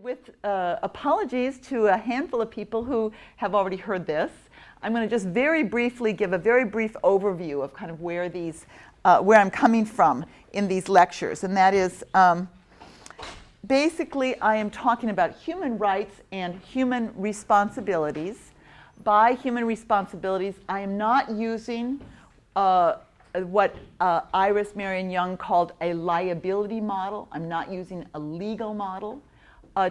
With apologies to a handful of people who have already heard this, I'm going to just very briefly give a very brief overview of kind of where I'm coming from in these lectures. And that is, basically, I am talking about human rights and human responsibilities. By human responsibilities, I am not using what Iris Marion Young called a liability model. I'm not using a legal model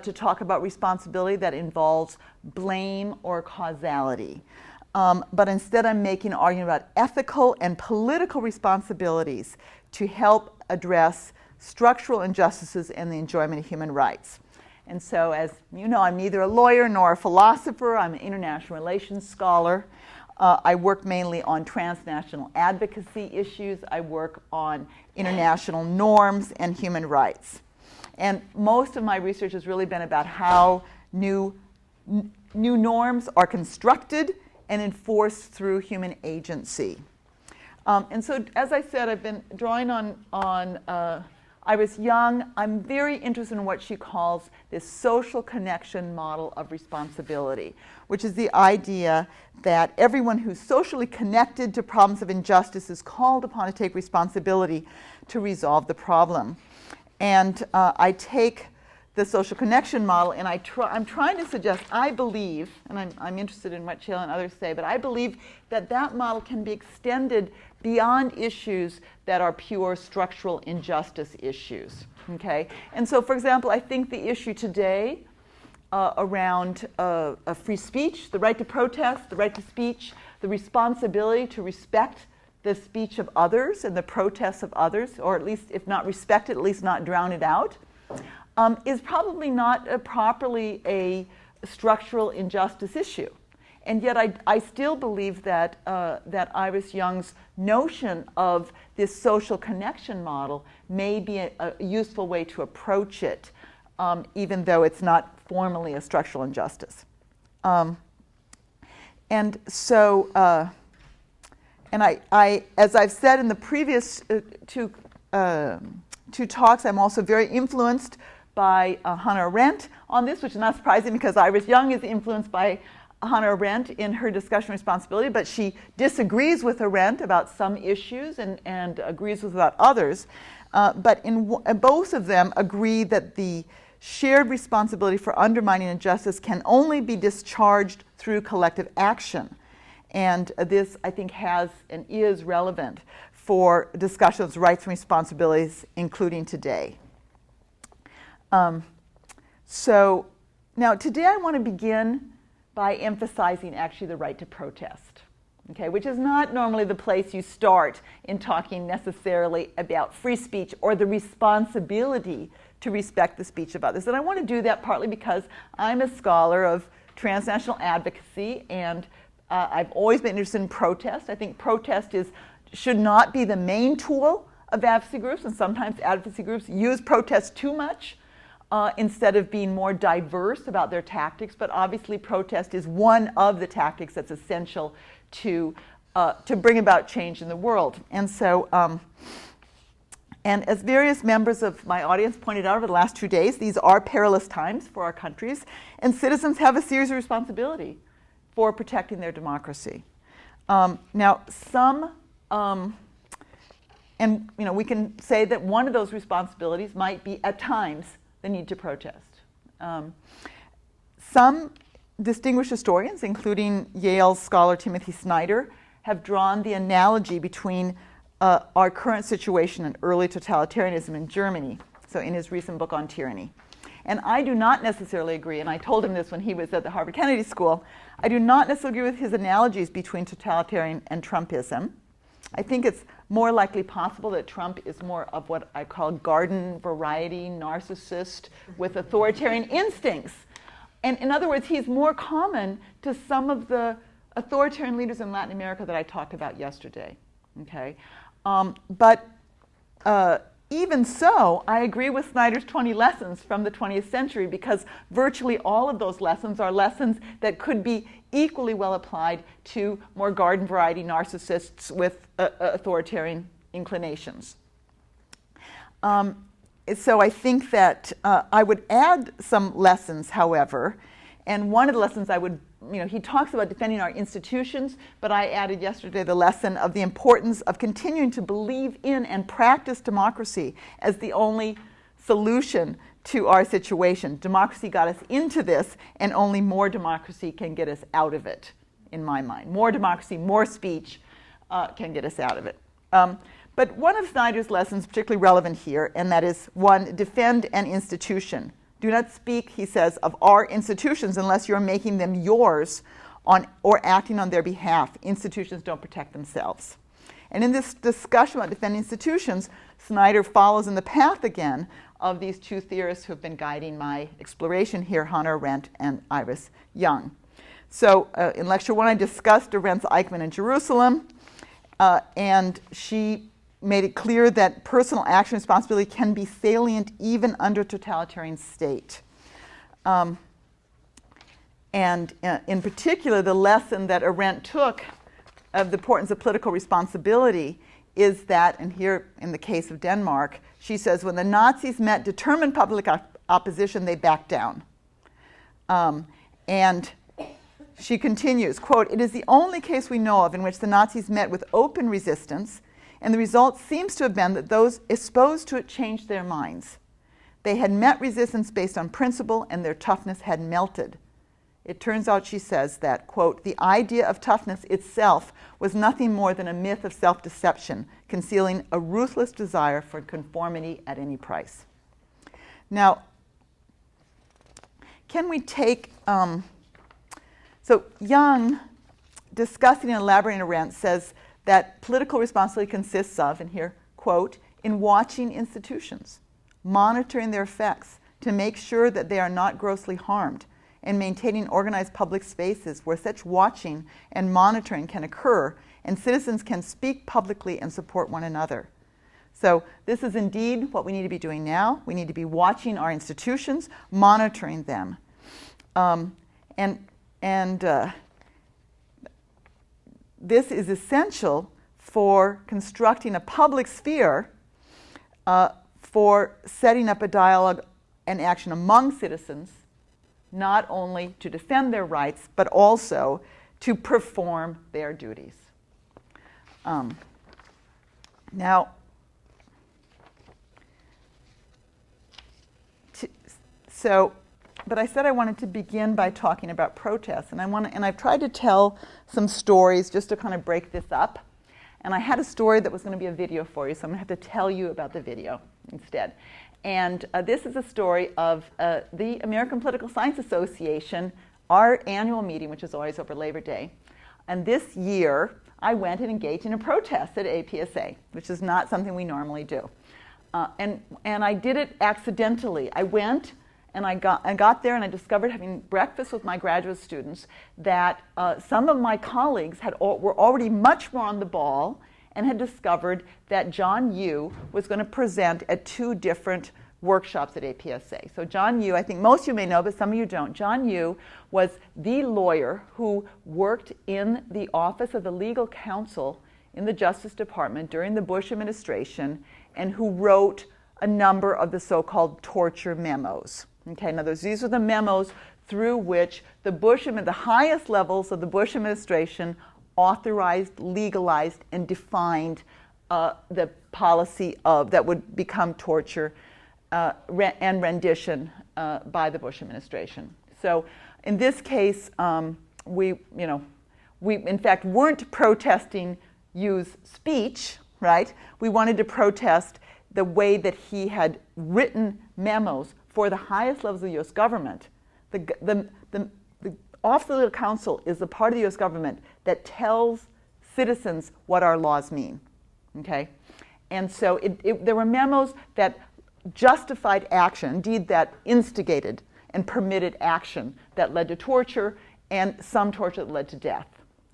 to talk about responsibility that involves blame or causality. But instead, I'm making an argument about ethical and political responsibilities to help address structural injustices and the enjoyment of human rights. And so, as you know, I'm neither a lawyer nor a philosopher. I'm an international relations scholar. I work mainly on transnational advocacy issues. I work on international norms and human rights. And most of my research has really been about how new norms are constructed and enforced through human agency. And so, as I said, I've been drawing on Iris Young. I'm very interested in what she calls this social connection model of responsibility, which is the idea that everyone who's socially connected to problems of injustice is called upon to take responsibility to resolve the problem. And I take the social connection model, and I'm trying to suggest, I believe, and I'm interested in what Sheila and others say, but I believe that that model can be extended beyond issues that are pure structural injustice issues. Okay? And so, for example, I think the issue today around free speech, the right to protest, the right to speech, the responsibility to respect the speech of others and the protests of others, or at least, if not respect it, at least not drown it out, is probably not properly a structural injustice issue. And yet I still believe that Iris Young's notion of this social connection model may be a useful way to approach it, even though it's not formally a structural injustice. And so, and I, as I've said in the previous two talks, I'm also very influenced by Hannah Arendt on this, which is not surprising because Iris Young is influenced by Hannah Arendt in her discussion of responsibility, but she disagrees with Arendt about some issues and agrees with about others. But in both of them agree that the shared responsibility for undermining injustice can only be discharged through collective action. And this, I think, has and is relevant for discussion of rights and responsibilities, including today. So now today I want to begin by emphasizing actually the right to protest, okay, which is not normally the place you start in talking necessarily about free speech or the responsibility to respect the speech of others. And I want to do that partly because I'm a scholar of transnational advocacy, and I've always been interested in protest. I think protest should not be the main tool of advocacy groups, and sometimes advocacy groups use protest too much instead of being more diverse about their tactics. But obviously protest is one of the tactics that's essential to bring about change in the world. And so, and as various members of my audience pointed out over the last 2 days, these are perilous times for our countries, and citizens have a serious responsibility for protecting their democracy. Now, and we can say that one of those responsibilities might be, at times, the need to protest. Some distinguished historians, including Yale scholar Timothy Snyder, have drawn the analogy between our current situation and early totalitarianism in Germany, so in his recent book on tyranny. And I do not necessarily agree, and I told him this when he was at the Harvard Kennedy School, I do not necessarily agree with his analogies between totalitarian and Trumpism. I think it's more likely possible that Trump is more of what I call garden variety narcissist with authoritarian instincts. And in other words, he's more common to some of the authoritarian leaders in Latin America that I talked about yesterday. Okay? But even so, I agree with Snyder's 20 lessons from the 20th century, because virtually all of those lessons are lessons that could be equally well applied to more garden variety narcissists with authoritarian inclinations. so I think that I would add some lessons, however, and one of the lessons I would, he talks about defending our institutions, but I added yesterday the lesson of the importance of continuing to believe in and practice democracy as the only solution to our situation. Democracy got us into this, and only more democracy can get us out of it, in my mind. More democracy, more speech can get us out of it. But one of Snyder's lessons particularly relevant here, and that is, one, defend an institution. Do not speak, he says, of our institutions unless you're making them yours or acting on their behalf. Institutions don't protect themselves. And in this discussion about defending institutions, Snyder follows in the path again of these two theorists who have been guiding my exploration here, Hannah Arendt and Iris Young. So in lecture one, I discussed Arendt's Eichmann in Jerusalem, and she made it clear that personal action responsibility can be salient even under totalitarian state. And in particular, the lesson that Arendt took of the importance of political responsibility is that, and here in the case of Denmark, she says, when the Nazis met determined public opposition, they backed down. And she continues, quote, "It is the only case we know of in which the Nazis met with open resistance, and the result seems to have been that those exposed to it changed their minds. They had met resistance based on principle, and their toughness had melted. It turns out," she says, that, quote, "the idea of toughness itself was nothing more than a myth of self-deception, concealing a ruthless desire for conformity at any price." Now, can we take, so Young, discussing and elaborating Arendt, says that political responsibility consists of, and here, quote, "in watching institutions, monitoring their effects to make sure that they are not grossly harmed, and maintaining organized public spaces where such watching and monitoring can occur, and citizens can speak publicly and support one another." So this is indeed what we need to be doing now. We need to be watching our institutions, monitoring them. This is essential for constructing a public sphere for setting up a dialogue and action among citizens, not only to defend their rights, but also to perform their duties. But I said I wanted to begin by talking about protests, and I've tried to tell some stories just to kind of break this up. And I had a story that was going to be a video for you, so I'm going to have to tell you about the video instead. And this is a story of the American Political Science Association, our annual meeting, which is always over Labor Day. And this year, I went and engaged in a protest at APSA, which is not something we normally do. And I did it accidentally. I went and I got there, and I discovered, having breakfast with my graduate students, that some of my colleagues were already much more on the ball and had discovered that John Yoo was going to present at two different workshops at APSA. So John Yoo, I think most of you may know, but some of you don't. John Yoo was the lawyer who worked in the Office of the Legal Counsel in the Justice Department during the Bush administration, and who wrote a number of the so-called torture memos. Okay, in other words, these were the memos through which the highest levels of the Bush administration authorized, legalized, and defined the policy that would become torture and rendition by the Bush administration. So in this case, we in fact weren't protesting Yu's speech, right? We wanted to protest the way that he had written memos for the highest levels of the U.S. government. The Office of the Legal Counsel is the part of the U.S. government that tells citizens what our laws mean, okay? And so there were memos that justified action, indeed that instigated and permitted action that led to torture, and some torture that led to death.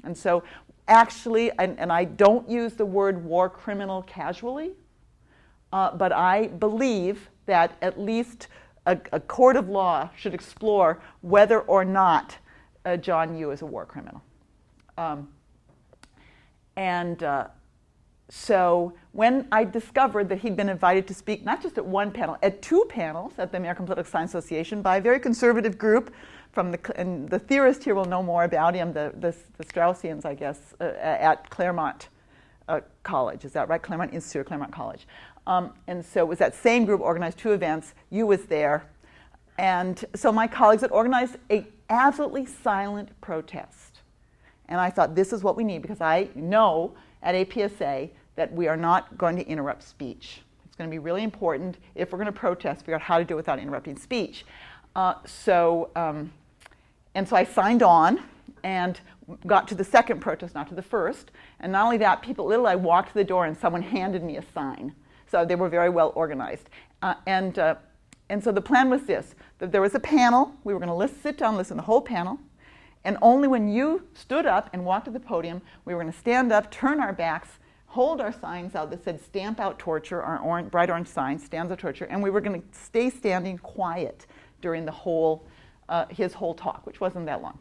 And so actually, and I don't use the word war criminal casually, but I believe that at least a court of law should explore whether or not John Yoo is a war criminal. So when I discovered that he'd been invited to speak not just at one panel, at two panels at the American Political Science Association by a very conservative group from and the theorist here will know more about him, the Straussians, I guess, at Claremont College. Is that right? Claremont Institute or Claremont College. And so it was that same group organized two events. You was there. And so my colleagues had organized an absolutely silent protest. And I thought, this is what we need, because I know at APSA that we are not going to interrupt speech. It's going to be really important if we're going to protest, figure out how to do it without interrupting speech. So I signed on and got to the second protest, not to the first. And not only that, I walked to the door and someone handed me a sign. So they were very well organized. And so the plan was this, that there was a panel. We were going to sit down, listen to the whole panel. And only when you stood up and walked to the podium, we were going to stand up, turn our backs, hold our signs out that said "Stamp Out Torture," our bright orange sign, "Stands Out Torture," and we were going to stay standing quiet during the his whole talk, which wasn't that long.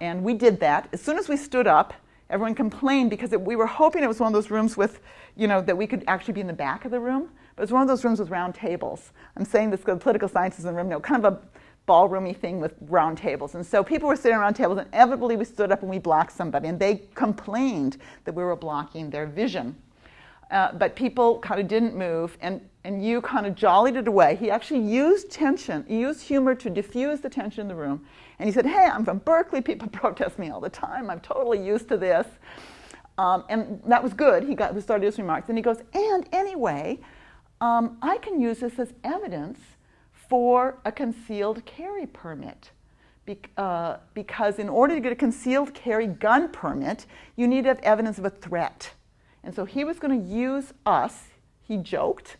And we did that. As soon as we stood up, everyone complained because we were hoping it was one of those rooms with, that we could actually be in the back of the room. But it was one of those rooms with round tables. I'm saying this because political science is in the room, kind of a ballroomy thing with round tables. And so people were sitting around tables, and inevitably we stood up and we blocked somebody. And they complained that we were blocking their vision. But people kind of didn't move, and you kind of jollied it away. He actually used tension, he used humor to diffuse the tension in the room. And he said, "Hey, I'm from Berkeley. People protest me all the time. I'm totally used to this." And that was good. He started his remarks. And he goes, "And anyway, I can use this as evidence for a concealed carry permit. Because in order to get a concealed carry gun permit, you need to have evidence of a threat." And so he was going to use us, he joked,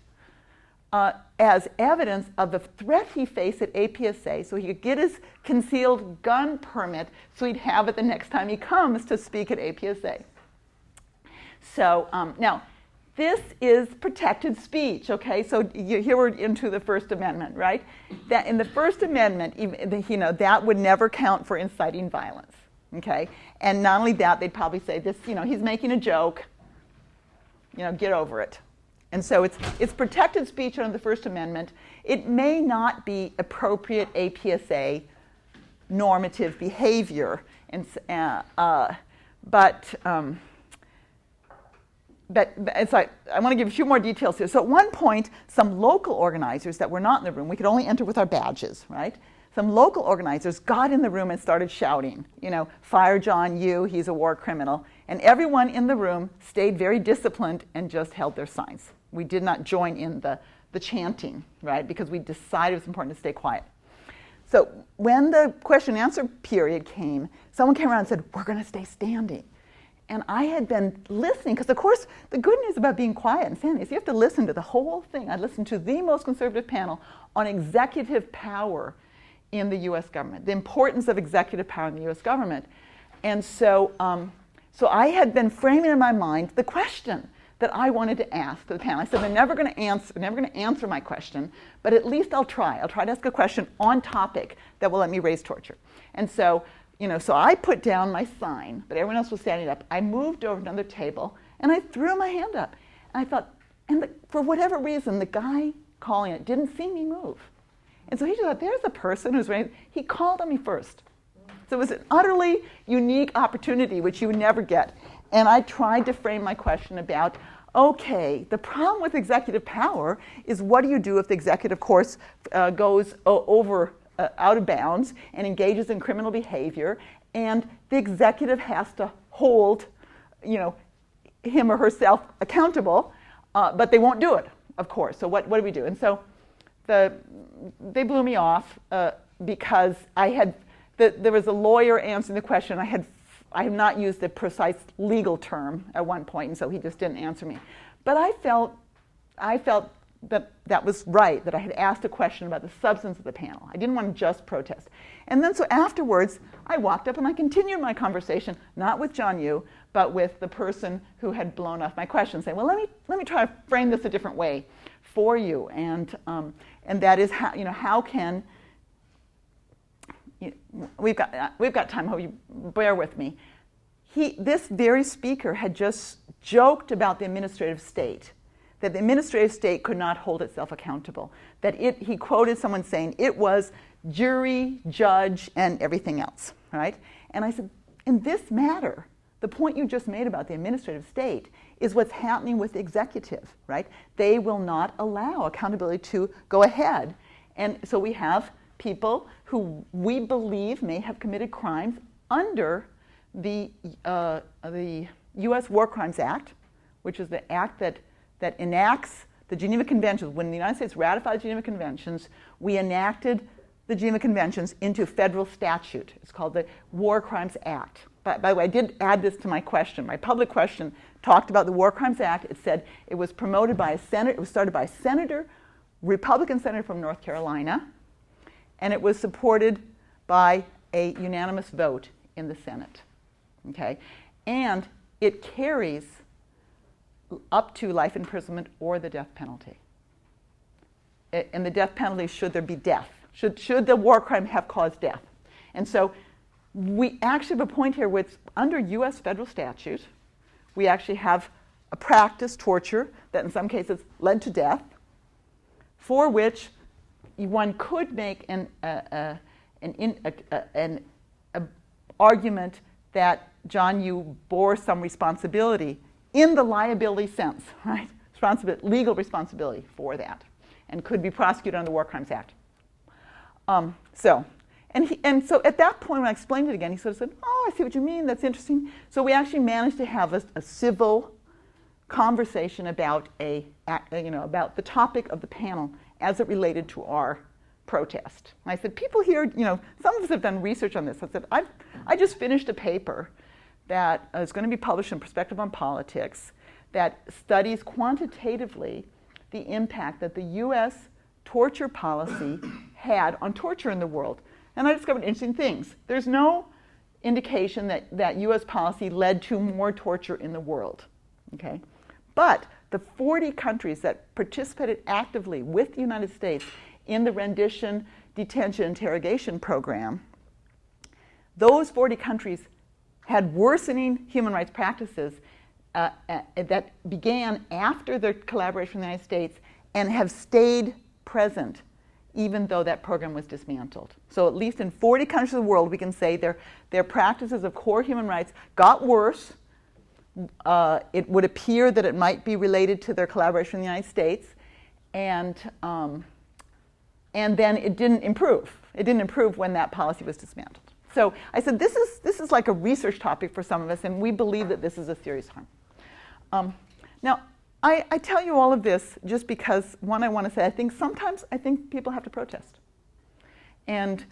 as evidence of the threat he faced at APSA, so he could get his concealed gun permit so he'd have it the next time he comes to speak at APSA. So now, this is protected speech, okay? So here we're into the First Amendment, right? That in the First Amendment, that would never count for inciting violence, okay? And not only that, they'd probably say this, he's making a joke, get over it. And so it's protected speech under the First Amendment. It may not be appropriate APSA normative behavior, but it's like, I want to give a few more details here. So at one point, some local organizers that were not in the room, we could only enter with our badges, right? Some local organizers got in the room and started shouting, "Fire John Yoo, he's a war criminal." And everyone in the room stayed very disciplined and just held their signs. We did not join in the chanting, right? Because we decided it was important to stay quiet. So when the question and answer period came, someone came around and said, "We're going to stay standing." And I had been listening, because of course the good news about being quiet and standing is you have to listen to the whole thing. I listened to the most conservative panel on executive power in the U.S. government, the importance of executive power in the U.S. government. And so I had been framing in my mind the question that I wanted to ask to the panel. I said, they're never going to answer my question, but at least I'll try. I'll try to ask a question on topic that will let me raise torture. And so I put down my sign, but everyone else was standing up. I moved over to another table, and I threw my hand up. And I thought, for whatever reason, the guy calling it didn't see me move. And so he just thought, there's a person who's ready. He called on me first. So it was an utterly unique opportunity, which you would never get. And I tried to frame my question about, okay, the problem with executive power is what do you do if the executive course goes out of bounds and engages in criminal behavior, and the executive has to hold, him or herself accountable, but they won't do it, of course. So what do we do? And so they blew me off because there was a lawyer answering the question. I have not used the precise legal term at one point, and so he just didn't answer me. But I felt that was right, that I had asked a question about the substance of the panel. I didn't want to just protest. And then so afterwards, I walked up and I continued my conversation, not with John Yoo, but with the person who had blown off my question, saying, well, let me try to frame this a different way for you. And that is how can, we've got time, hope you bear with me. This very speaker had just joked about the administrative state, that the administrative state could not hold itself accountable, that he quoted someone saying it was jury, judge, and everything else, right? And I said, in this matter, the point you just made about the administrative state is what's happening with the executive, right? They will not allow accountability to go ahead. And so we have people who we believe may have committed crimes under the U.S. War Crimes Act, which is the act that enacts the Geneva Conventions. When the United States ratified the Geneva Conventions, we enacted the Geneva Conventions into federal statute. It's called the War Crimes Act. By the way, I did add this to my question. My public question talked about the War Crimes Act. It said it was promoted by a senator. It was started by a senator, Republican senator from North Carolina, and it was supported by a unanimous vote in the Senate. Okay, and it carries up to life imprisonment or the death penalty. And the death penalty should there be death. Should the war crime have caused death? And so we actually have a point here where it's under U.S. federal statute. We actually have a practice, torture, that in some cases led to death, for which one could make an argument that John Yoo bore some responsibility in the liability sense, right? Legal responsibility for that, and could be prosecuted under the War Crimes Act. So at that point, when I explained it again, he sort of said, "Oh, I see what you mean. That's interesting." So we actually managed to have a civil conversation about about the topic of the panel as it related to our protest. And I said, "People here, some of us have done research on this." I said, "I just finished a paper that is going to be published in Perspective on Politics that studies quantitatively the impact that the U.S. torture policy had on torture in the world. And I discovered interesting things. There's no indication that U.S. policy led to more torture in the world. Okay? But the 40 countries that participated actively with the United States in the rendition, detention, interrogation program, those 40 countries had worsening human rights practices that began after their collaboration with the United States and have stayed present even though that program was dismantled. So at least in 40 countries of the world, we can say their practices of core human rights got worse. It would appear that it might be related to their collaboration with the United States, and then it didn't improve. It didn't improve when that policy was dismantled. So I said, this is like a research topic for some of us, and we believe that this is a serious harm. Now, I tell you all of this just because, one, I want to say, sometimes I think people have to protest. And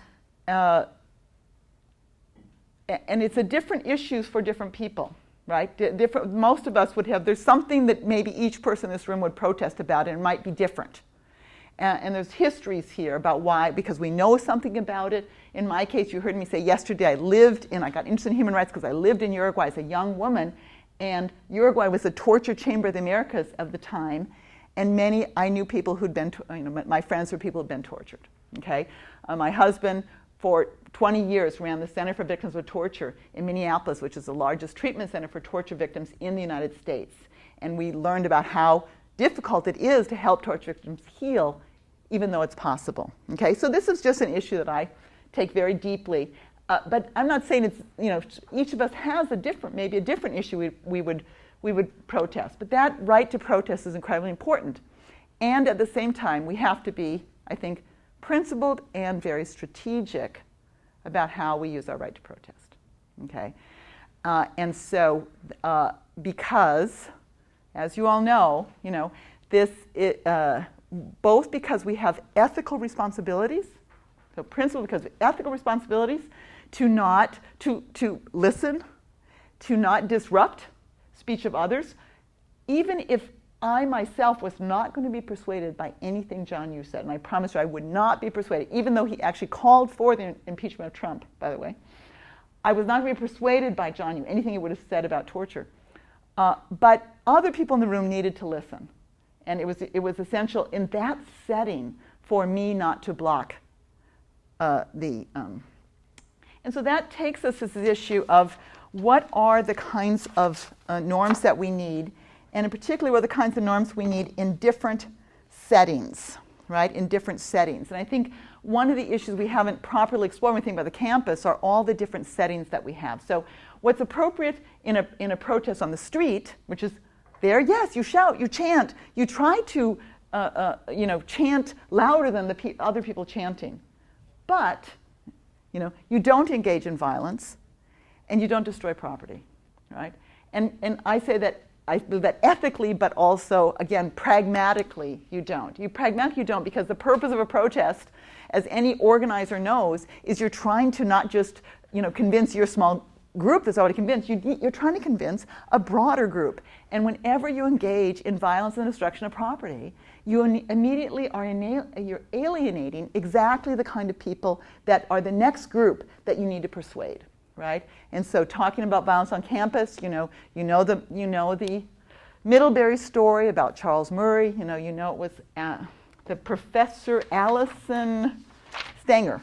it's a different issues for different people, right? Most of us would have, there's something that maybe each person in this room would protest about, and it might be different. And there's histories here about why, because we know something about it. In my case, you heard me say yesterday, I got interested in human rights because I lived in Uruguay as a young woman, and Uruguay was a torture chamber of the Americas of the time, and I knew people who'd been, my friends were people who'd been tortured, okay? My husband, for 20 years, ran the Center for Victims of Torture in Minneapolis, which is the largest treatment center for torture victims in the United States. And we learned about how difficult it is to help torture victims heal, even though it's possible, okay? So this is just an issue that I take very deeply. But I'm not saying it's, each of us has maybe a different issue we would protest. But that right to protest is incredibly important. And at the same time, we have to be, I think, principled and very strategic about how we use our right to protest, okay? And so, because, as you all know, both because we have ethical responsibilities, so principle because of ethical responsibilities, to listen, to not disrupt speech of others, even if I myself was not going to be persuaded by anything John Yoo said, and I promised you I would not be persuaded, even though he actually called for the impeachment of Trump, by the way. I was not going to be persuaded by John Yoo, anything he would have said about torture. But other people in the room needed to listen. And it was essential in that setting for me not to block and so that takes us to this issue of what are the kinds of norms that we need, and in particular, what are the kinds of norms we need in different settings, right? In different settings. And I think one of the issues we haven't properly explored when we think about the campus are all the different settings that we have. So what's appropriate in a protest on the street, which is there, yes, you shout, you chant, you try to chant louder than the other people chanting. But, you don't engage in violence, and you don't destroy property, right? And I say that I believe that ethically, but also, again, pragmatically, you don't. You don't, because the purpose of a protest, as any organizer knows, is you're trying to not just, convince your small group that's already convinced. You're trying to convince a broader group. And whenever you engage in violence and destruction of property, you immediately you're alienating exactly the kind of people that are the next group that you need to persuade. Right? And so talking about violence on campus, you know the Middlebury story about Charles Murray. It was the Professor Allison Stanger,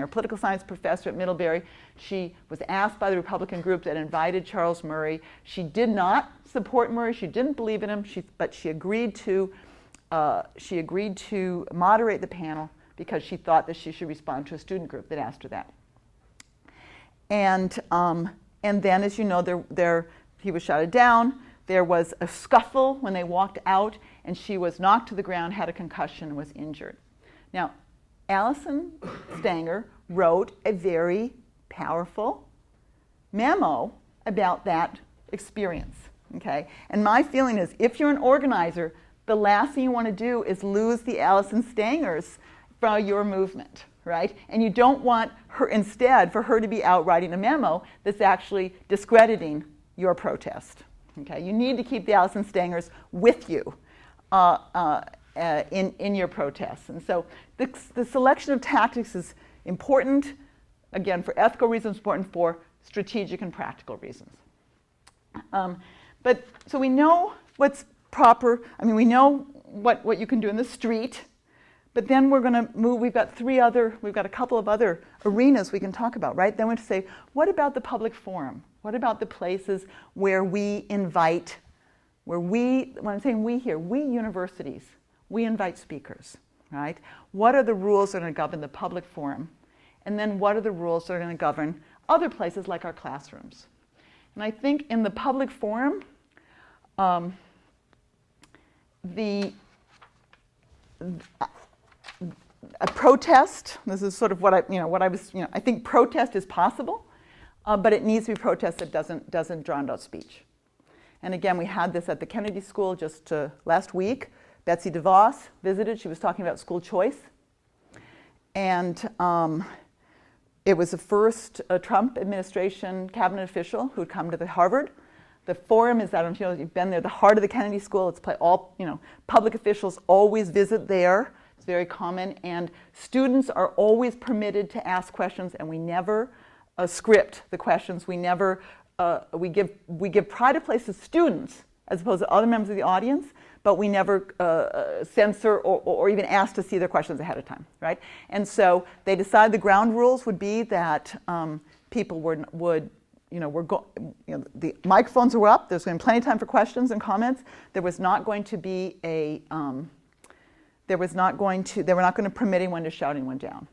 political science professor at Middlebury. She was asked by the Republican group that invited Charles Murray. She did not support Murray. She didn't believe in him. But she agreed to moderate the panel because she thought that she should respond to a student group that asked her that. And then, as you know, he was shouted down. There was a scuffle when they walked out, and she was knocked to the ground, had a concussion, and was injured. Now, Allison Stanger wrote a very powerful memo about that experience. Okay, and my feeling is, if you're an organizer, the last thing you want to do is lose the Allison Stangers from your movement. Right? And you don't want her, instead, for her to be out writing a memo that's actually discrediting your protest. Okay? You need to keep the Allison Stangers with you in your protests. And so the selection of tactics is important, again, for ethical reasons, important for strategic and practical reasons. So we know what's proper. We know what you can do in the street. But then we're going to move. We've got a couple of other arenas we can talk about, right? Then we have to say, what about the public forum? What about the places where we invite, when I'm saying we here, we universities, we invite speakers, right? What are the rules that are going to govern the public forum? And then what are the rules that are going to govern other places like our classrooms? And I think in the public forum, a protest, this is sort of I think protest is possible, but it needs to be protest that doesn't drown out speech. And again, we had this at the Kennedy School just last week. Betsy DeVos visited. She was talking about school choice. And it was the first Trump administration cabinet official who'd come to the Harvard. The forum is, I don't know if you've been there, the heart of the Kennedy School. It's public officials always visit there. It's very common, and students are always permitted to ask questions, and we never script the questions. We never we give pride of place to students as opposed to other members of the audience, but we never censor or even ask to see their questions ahead of time, right? And so they decided the ground rules would be that people the microphones were up. There's going to be plenty of time for questions and comments. There was not going to be they were not going to permit anyone to shout anyone down.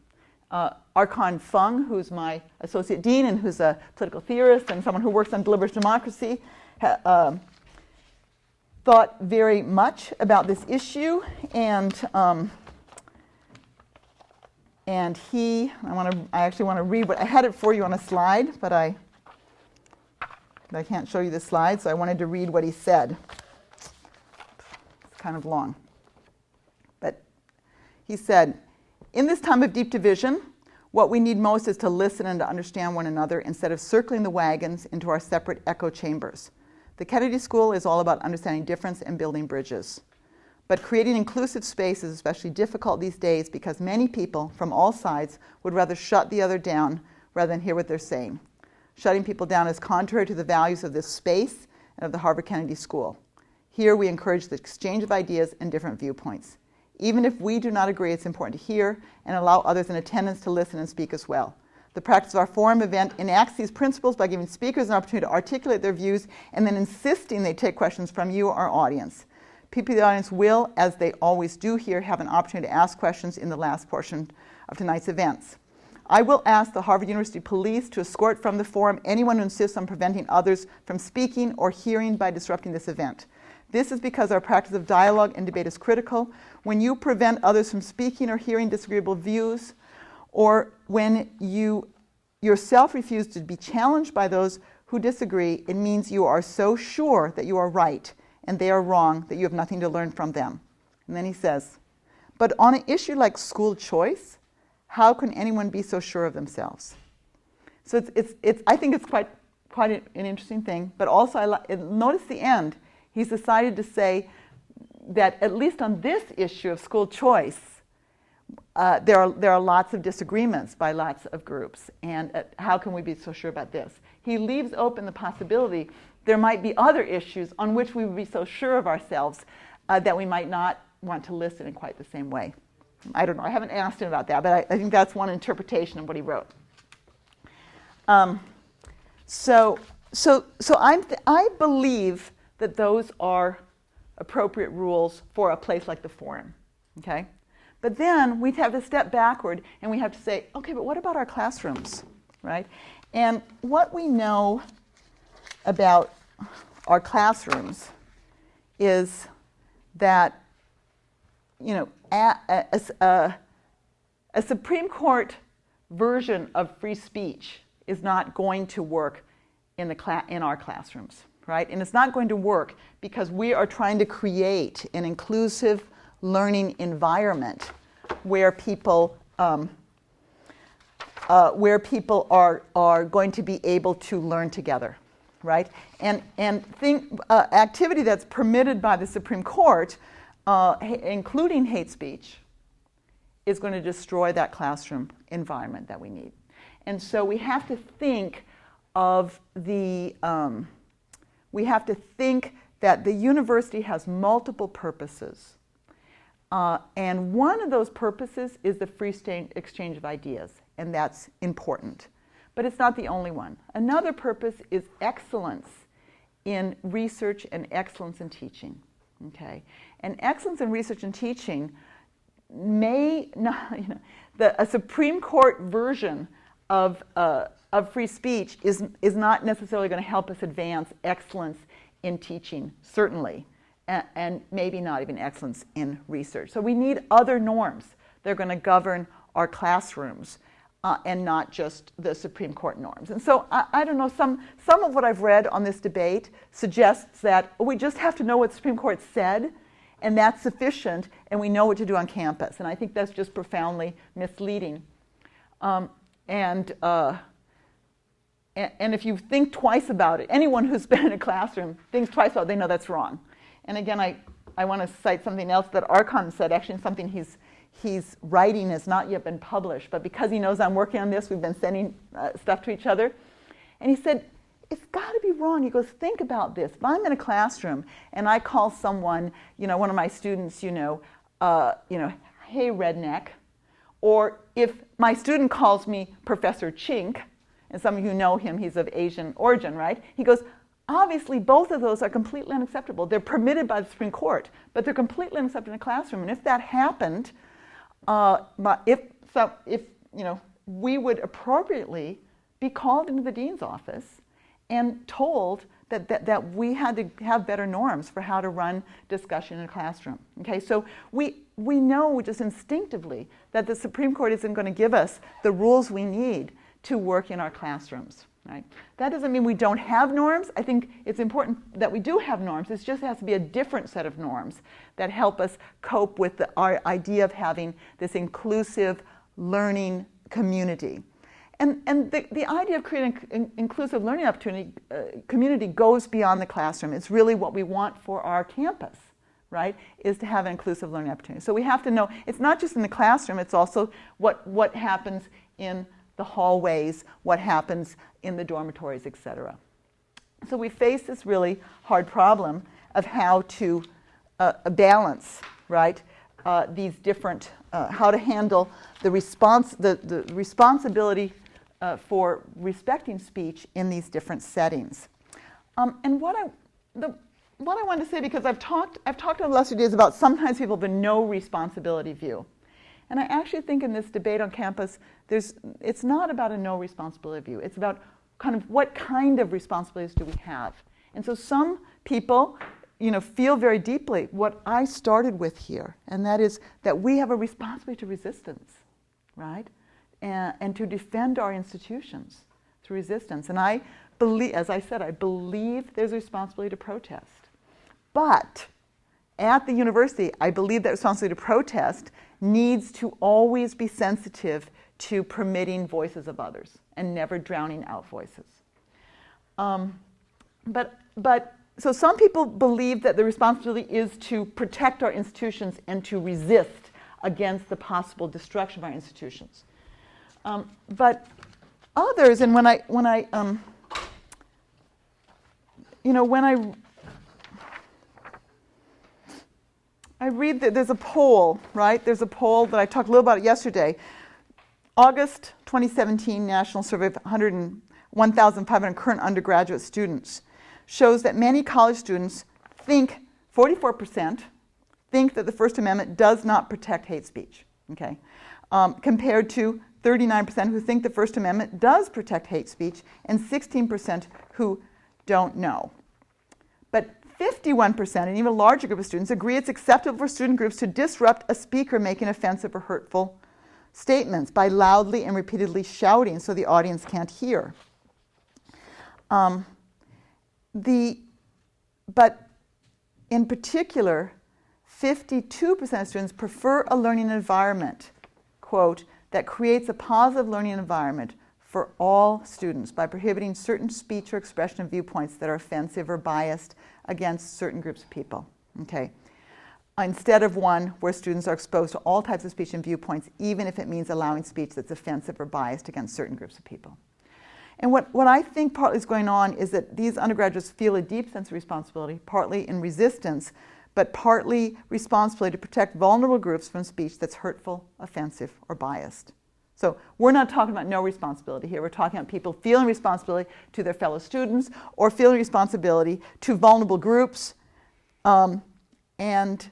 Archon Fung, who's my associate dean and who's a political theorist and someone who works on deliberative democracy, thought very much about this issue, and I actually want to read what I had it for you on a slide, but I can't show you the slide, so I wanted to read what he said. It's kind of long. But he said, "In this time of deep division, what we need most is to listen and to understand one another instead of circling the wagons into our separate echo chambers. The Kennedy School is all about understanding difference and building bridges. But creating inclusive space is especially difficult these days because many people from all sides would rather shut the other down rather than hear what they're saying. Shutting people down is contrary to the values of this space and of the Harvard Kennedy School. Here we encourage the exchange of ideas and different viewpoints. Even if we do not agree, it's important to hear and allow others in attendance to listen and speak as well. The practice of our forum event enacts these principles by giving speakers an opportunity to articulate their views and then insisting they take questions from you, our audience. People in the audience will, as they always do here, have an opportunity to ask questions in the last portion of tonight's events. I will ask the Harvard University Police to escort from the forum anyone who insists on preventing others from speaking or hearing by disrupting this event. This is because our practice of dialogue and debate is critical. When you prevent others from speaking or hearing disagreeable views, or when you yourself refuse to be challenged by those who disagree, it means you are so sure that you are right and they are wrong that you have nothing to learn from them. And then he says, but on an issue like school choice, how can anyone be so sure of themselves? So I think it's quite an interesting thing, but also notice the end. He's decided to say that at least on this issue of school choice, there are lots of disagreements by lots of groups, and how can we be so sure about this? He leaves open the possibility there might be other issues on which we would be so sure of ourselves that we might not want to listen in quite the same way. I don't know. I haven't asked him about that, but I think that's one interpretation of what he wrote. So I believe that those are appropriate rules for a place like the Forum. Okay. But then we'd have to step backward and we have to say, okay, but what about our classrooms, right? And what we know about our classrooms is that, you know, a Supreme Court version of free speech is not going to work in our classrooms, right? And it's not going to work because we are trying to create an inclusive learning environment where people are going to be able to learn together, right? And activity that's permitted by the Supreme Court, including hate speech, is going to destroy that classroom environment that we need. And so we have to think of we have to think that the university has multiple purposes. And one of those purposes is the free exchange of ideas, and that's important. But it's not the only one. Another purpose is excellence in research and excellence in teaching. Okay? And excellence in research and teaching may not, a Supreme Court version of free speech is not necessarily going to help us advance excellence in teaching, certainly. And maybe not even excellence in research. So we need other norms that are going to govern our classrooms and not just the Supreme Court norms. And so I don't know, some of what I've read on this debate suggests that we just have to know what the Supreme Court said, and that's sufficient, and we know what to do on campus. And I think that's just profoundly misleading. And if you think twice about it, anyone who's been in a classroom thinks twice about it, they know that's wrong. And again, I want to cite something else that Archon said, actually something he's writing has not yet been published, but because he knows I'm working on this, we've been sending stuff to each other. And he said, it's got to be wrong. He goes, think about this. If I'm in a classroom and I call someone, one of my students, hey, redneck, or if my student calls me Professor Chink, and some of you know him, he's of Asian origin, right? He goes, obviously, both of those are completely unacceptable. They're permitted by the Supreme Court, but they're completely unacceptable in a classroom. And if that happened, we would appropriately be called into the dean's office and told that we had to have better norms for how to run discussion in a classroom. Okay, so we know just instinctively that the Supreme Court isn't going to give us the rules we need to work in our classrooms. Right? That doesn't mean we don't have norms. I think it's important that we do have norms. It just has to be a different set of norms that help us cope with our idea of having this inclusive learning community. And the idea of creating an inclusive learning opportunity community goes beyond the classroom. It's really what we want for our campus, right, is to have an inclusive learning opportunity. So we have to know it's not just in the classroom, it's also what happens in the hallways, what happens in the dormitories, etc. So we face this really hard problem of how to balance, right, these different, how to handle the responsibility for respecting speech in these different settings. And what I want to say, because I've talked over the last few days about sometimes people have a no responsibility view. And I actually think in this debate on campus, it's not about a no responsibility view. It's about kind of what kind of responsibilities do we have. And so some people, feel very deeply what I started with here, and that is that we have a responsibility to resistance, right? And to defend our institutions through resistance. And I believe, as I said, I believe there's a responsibility to protest. But at the university, I believe that responsibility to protest needs to always be sensitive to permitting voices of others and never drowning out voices. So some people believe that the responsibility is to protect our institutions and to resist against the possible destruction of our institutions. But others, and when I read that there's a poll, right? There's a poll that I talked a little about yesterday. August 2017 National Survey of 1,500 current undergraduate students shows that many college students 44% think that the First Amendment does not protect hate speech, okay? Compared to 39% who think the First Amendment does protect hate speech and 16% who don't know. But 51%, and even a larger group of students, agree it's acceptable for student groups to disrupt a speaker making offensive or hurtful statements by loudly and repeatedly shouting so the audience can't hear. But in particular, 52% of students prefer a learning environment, quote, that creates a positive learning environment for all students by prohibiting certain speech or expression of viewpoints that are offensive or biased against certain groups of people, okay? Instead of one where students are exposed to all types of speech and viewpoints, even if it means allowing speech that's offensive or biased against certain groups of people. And what I think partly is going on is that these undergraduates feel a deep sense of responsibility, partly in resistance, but partly responsibility to protect vulnerable groups from speech that's hurtful, offensive, or biased. So we're not talking about no responsibility here. We're talking about people feeling responsibility to their fellow students or feeling responsibility to vulnerable groups. And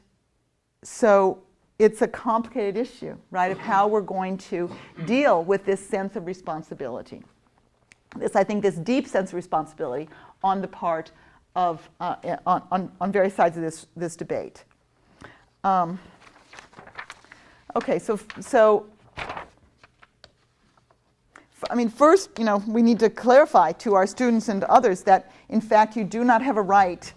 so it's a complicated issue, right, of how we're going to deal with this sense of responsibility. I think this deep sense of responsibility on the part of, on various sides of this debate. Okay, so I mean, first, we need to clarify to our students and to others that, in fact, you do not have a right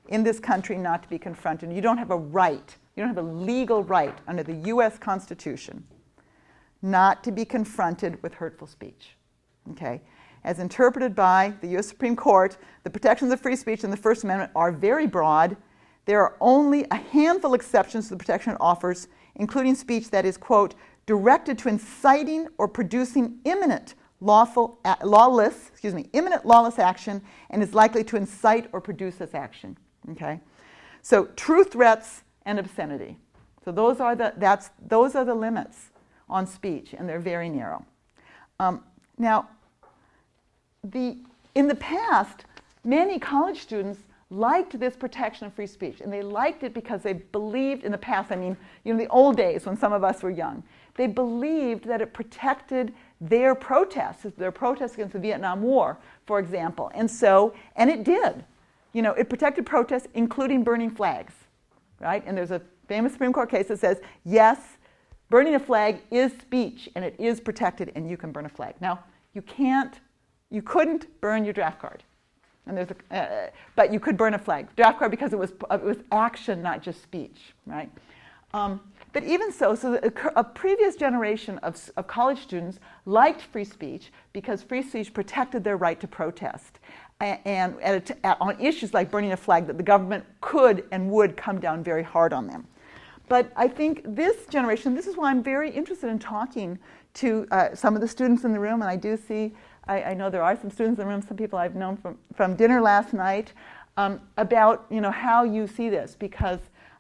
in this country not to be confronted. You don't have a right, you don't have a legal right under the U.S. Constitution not to be confronted with hurtful speech, okay? As interpreted by the U.S. Supreme Court, the protections of free speech in the First Amendment are very broad. There are only a handful of exceptions to the protection it offers, including speech that is, quote, directed to inciting or producing imminent lawless action and is likely to incite or produce this action, okay? So true threats and obscenity. So those are the limits on speech, and they're very narrow. Now, in the past, many college students liked this protection of free speech, and they liked it because they believed in the past, the old days when some of us were young, they believed that it protected their protests against the Vietnam War, for example. And it did. It protected protests, including burning flags, right? And there's a famous Supreme Court case that says, yes, burning a flag is speech, and it is protected, and you can burn a flag. Now, you couldn't burn your draft card. And but you could burn a flag. Draft card because it was action, not just speech, right? But even so a previous generation of college students liked free speech because free speech protected their right to protest. And on issues like burning a flag, that the government could and would come down very hard on them. But I think this generation, this is why I'm very interested in talking to some of the students in the room, and I do see, I know there are some students in the room, some people I've known from dinner last night, about how you see this, because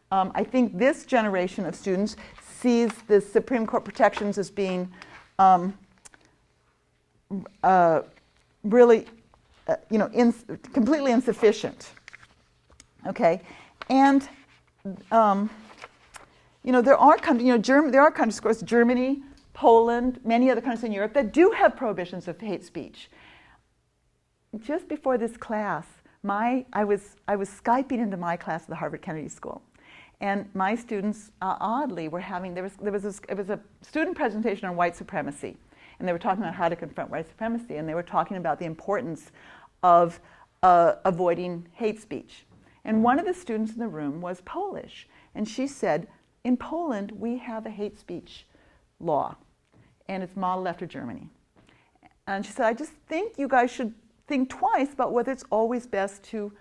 I think this generation of students sees the Supreme Court protections as being really, completely insufficient. Okay, and there are countries, there are countries, of course, Germany, Poland, many other countries in Europe that do have prohibitions of hate speech. Just before this class, I was Skyping into my class at the Harvard Kennedy School, and my students oddly were having it was a student presentation on white supremacy, and they were talking about how to confront white supremacy, and they were talking about the importance of avoiding hate speech. And one of the students in the room was Polish, and she said, in Poland we have a hate speech law, and it's modeled after Germany. And she said, I just think you guys should think twice about whether it's always best to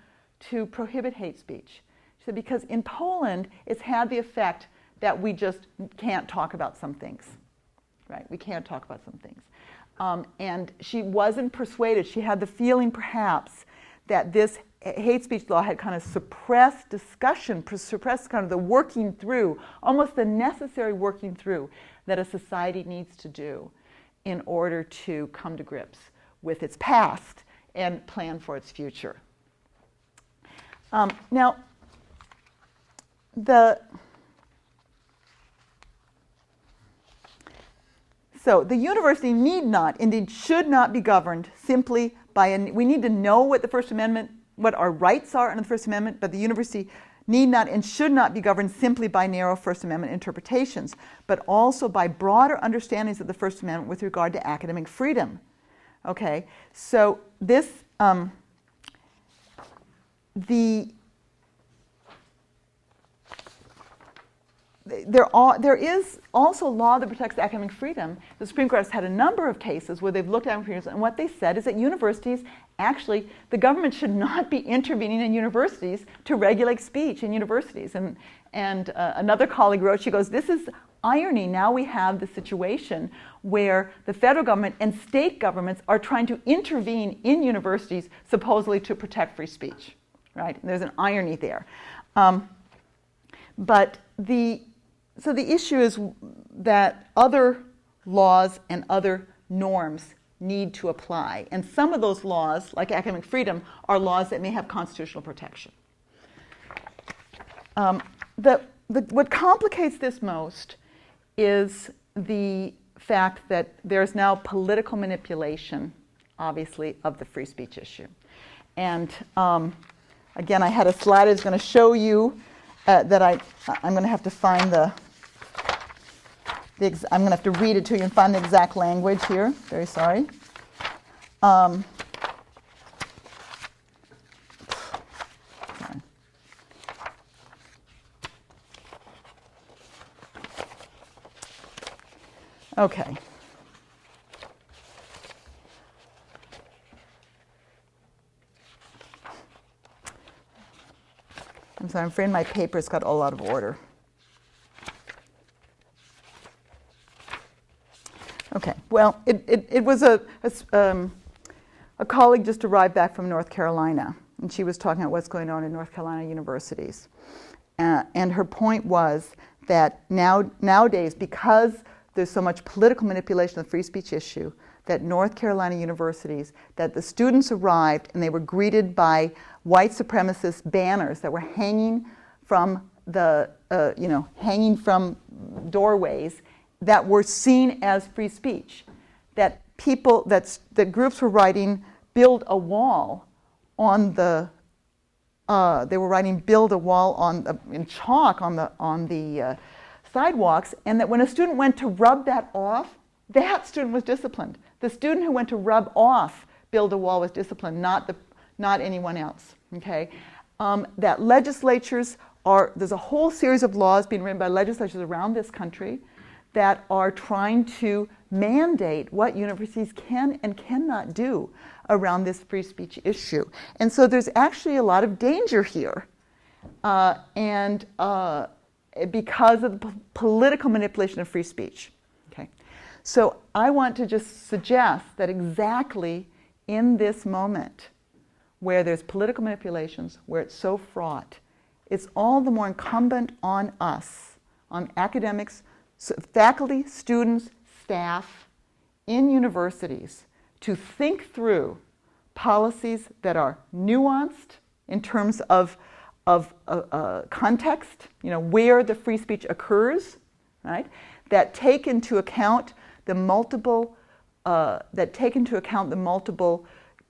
prohibit hate speech. She said, because in Poland, it's had the effect that we just can't talk about some things, right? We can't talk about some things. And she wasn't persuaded. She had the feeling, perhaps, that this hate speech law had kind of suppressed discussion, suppressed kind of the working through, almost the necessary working through that a society needs to do in order to come to grips with its past and plan for its future. Now, so the university need not, indeed should not be governed simply by, we need to know what the First Amendment, what our rights are under the First Amendment, but the university need not and should not be governed simply by narrow First Amendment interpretations, but also by broader understandings of the First Amendment with regard to academic freedom. Okay, so this, there is also law that protects academic freedom. The Supreme Court has had a number of cases where they've looked at academic freedom, and what they said is that universities, actually, the government should not be intervening in universities to regulate speech in universities. And another colleague wrote, she goes, this is irony. Now we have the situation where the federal government and state governments are trying to intervene in universities supposedly to protect free speech, right? And there's an irony there. So the issue is that other laws and other norms need to apply. And some of those laws, like academic freedom, are laws that may have constitutional protection. What complicates this most is the fact that there's now political manipulation, obviously, of the free speech issue. And again, I had a slide I was going to show you that I'm going to have to find I'm going to have to read it to you and find the exact language here. Very sorry. Okay. I'm sorry, I'm afraid my paper's got all out of order. Okay, well, it was a colleague just arrived back from North Carolina, and she was talking about what's going on in North Carolina universities. And her point was that nowadays, because there's so much political manipulation of the free speech issue, that North Carolina universities, that the students arrived and they were greeted by white supremacist banners that were hanging from hanging from doorways that were seen as free speech. That groups were writing "build a wall" on the. They were writing "build a wall" in chalk on the sidewalks, and that when a student went to rub that off, that student was disciplined. The student who went to rub off "build a wall" was disciplined, not anyone else. Okay, that legislatures there's a whole series of laws being written by legislatures around this country that are trying to mandate what universities can and cannot do around this free speech issue. And so there's actually a lot of danger here, because of the political manipulation of free speech. Okay, so I want to just suggest that exactly in this moment, where there's political manipulations, where it's so fraught, it's all the more incumbent on us, on academics, faculty, students, staff in universities, to think through policies that are nuanced in terms of context, where the free speech occurs, right? That take into account the multiple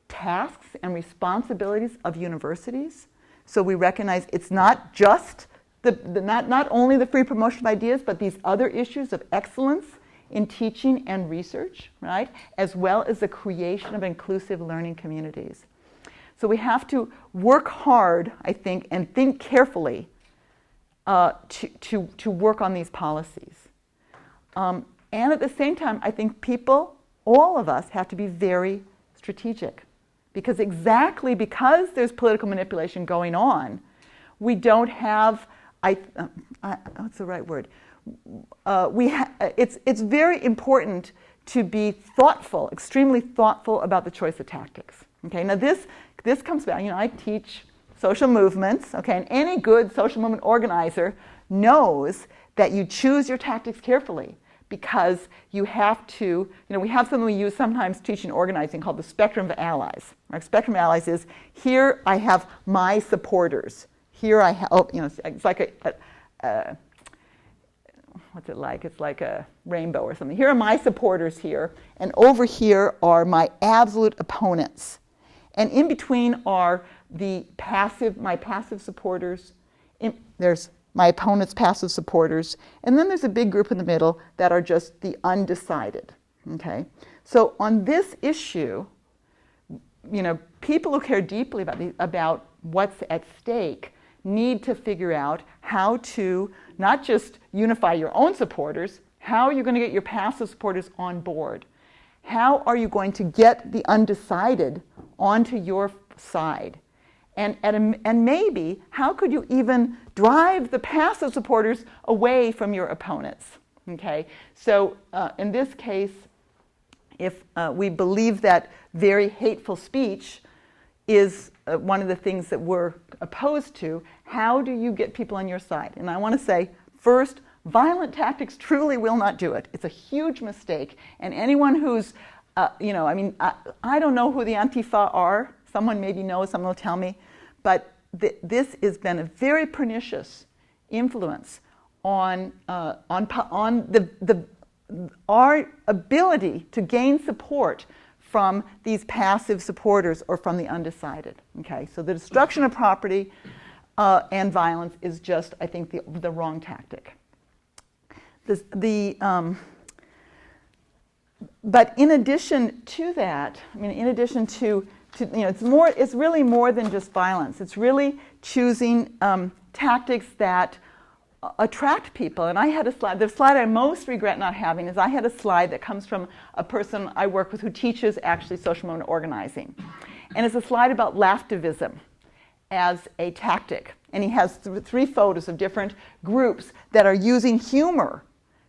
tasks and responsibilities of universities. So we recognize it's not just not only the free promotion of ideas, but these other issues of excellence in teaching and research, right? As well as the creation of inclusive learning communities. So we have to work hard, I think, and think carefully to work on these policies. And at the same time, I think all of us, have to be very strategic. Because because there's political manipulation going on, we don't have, what's the right word? It's very important to be thoughtful, extremely thoughtful about the choice of tactics. Okay, now this comes back, I teach social movements, okay, and any good social movement organizer knows that you choose your tactics carefully because you have to, we have something we use sometimes teaching organizing called the spectrum of allies. Our spectrum of allies is, here I have my supporters. Here I have, it's like what's it like? It's like a rainbow or something. Here are my supporters here, and over here are my absolute opponents. And in between are my passive supporters. There's my opponent's passive supporters. And then there's a big group in the middle that are just the undecided. Okay? So on this issue, people who care deeply about what's at stake need to figure out how to not just unify your own supporters, how are you going to get your passive supporters on board? How are you going to get the undecided onto your side? And maybe, how could you even drive the passive supporters away from your opponents? Okay, so in this case, if we believe that very hateful speech is one of the things that we're opposed to, how do you get people on your side? And I want to say, first, violent tactics truly will not do it. It's a huge mistake. And anyone who's, I don't know who the Antifa are. Someone maybe knows, someone will tell me. But this has been a very pernicious influence on our ability to gain support from these passive supporters or from the undecided. Okay, so the destruction of property and violence is just, I think, the wrong tactic. But in addition to that, in addition to it's really more than just violence. It's really choosing tactics that attract people. And I had a slide. The slide I most regret not having is I had a slide that comes from a person I work with who teaches actually social movement organizing. And it's a slide about laughtivism as a tactic. And he has three photos of different groups that are using humor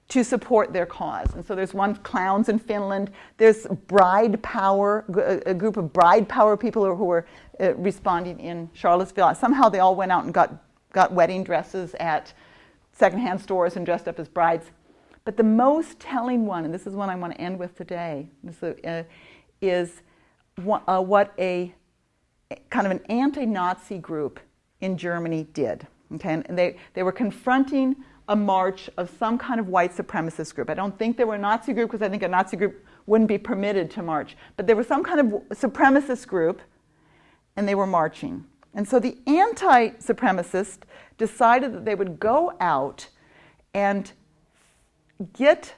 to support their cause. And so there's one, clowns in Finland. There's bride power, a group of bride power people who were responding in Charlottesville. Somehow they all went out and got wedding dresses at secondhand stores and dressed up as brides. But the most telling one, and this is one I want to end with today, is what a kind of an anti-Nazi group in Germany did. Okay? And they were confronting a march of some kind of white supremacist group. I don't think they were a Nazi group because I think a Nazi group wouldn't be permitted to march. But there was some kind of supremacist group, and they were marching. And so the anti-supremacists decided that they would go out and get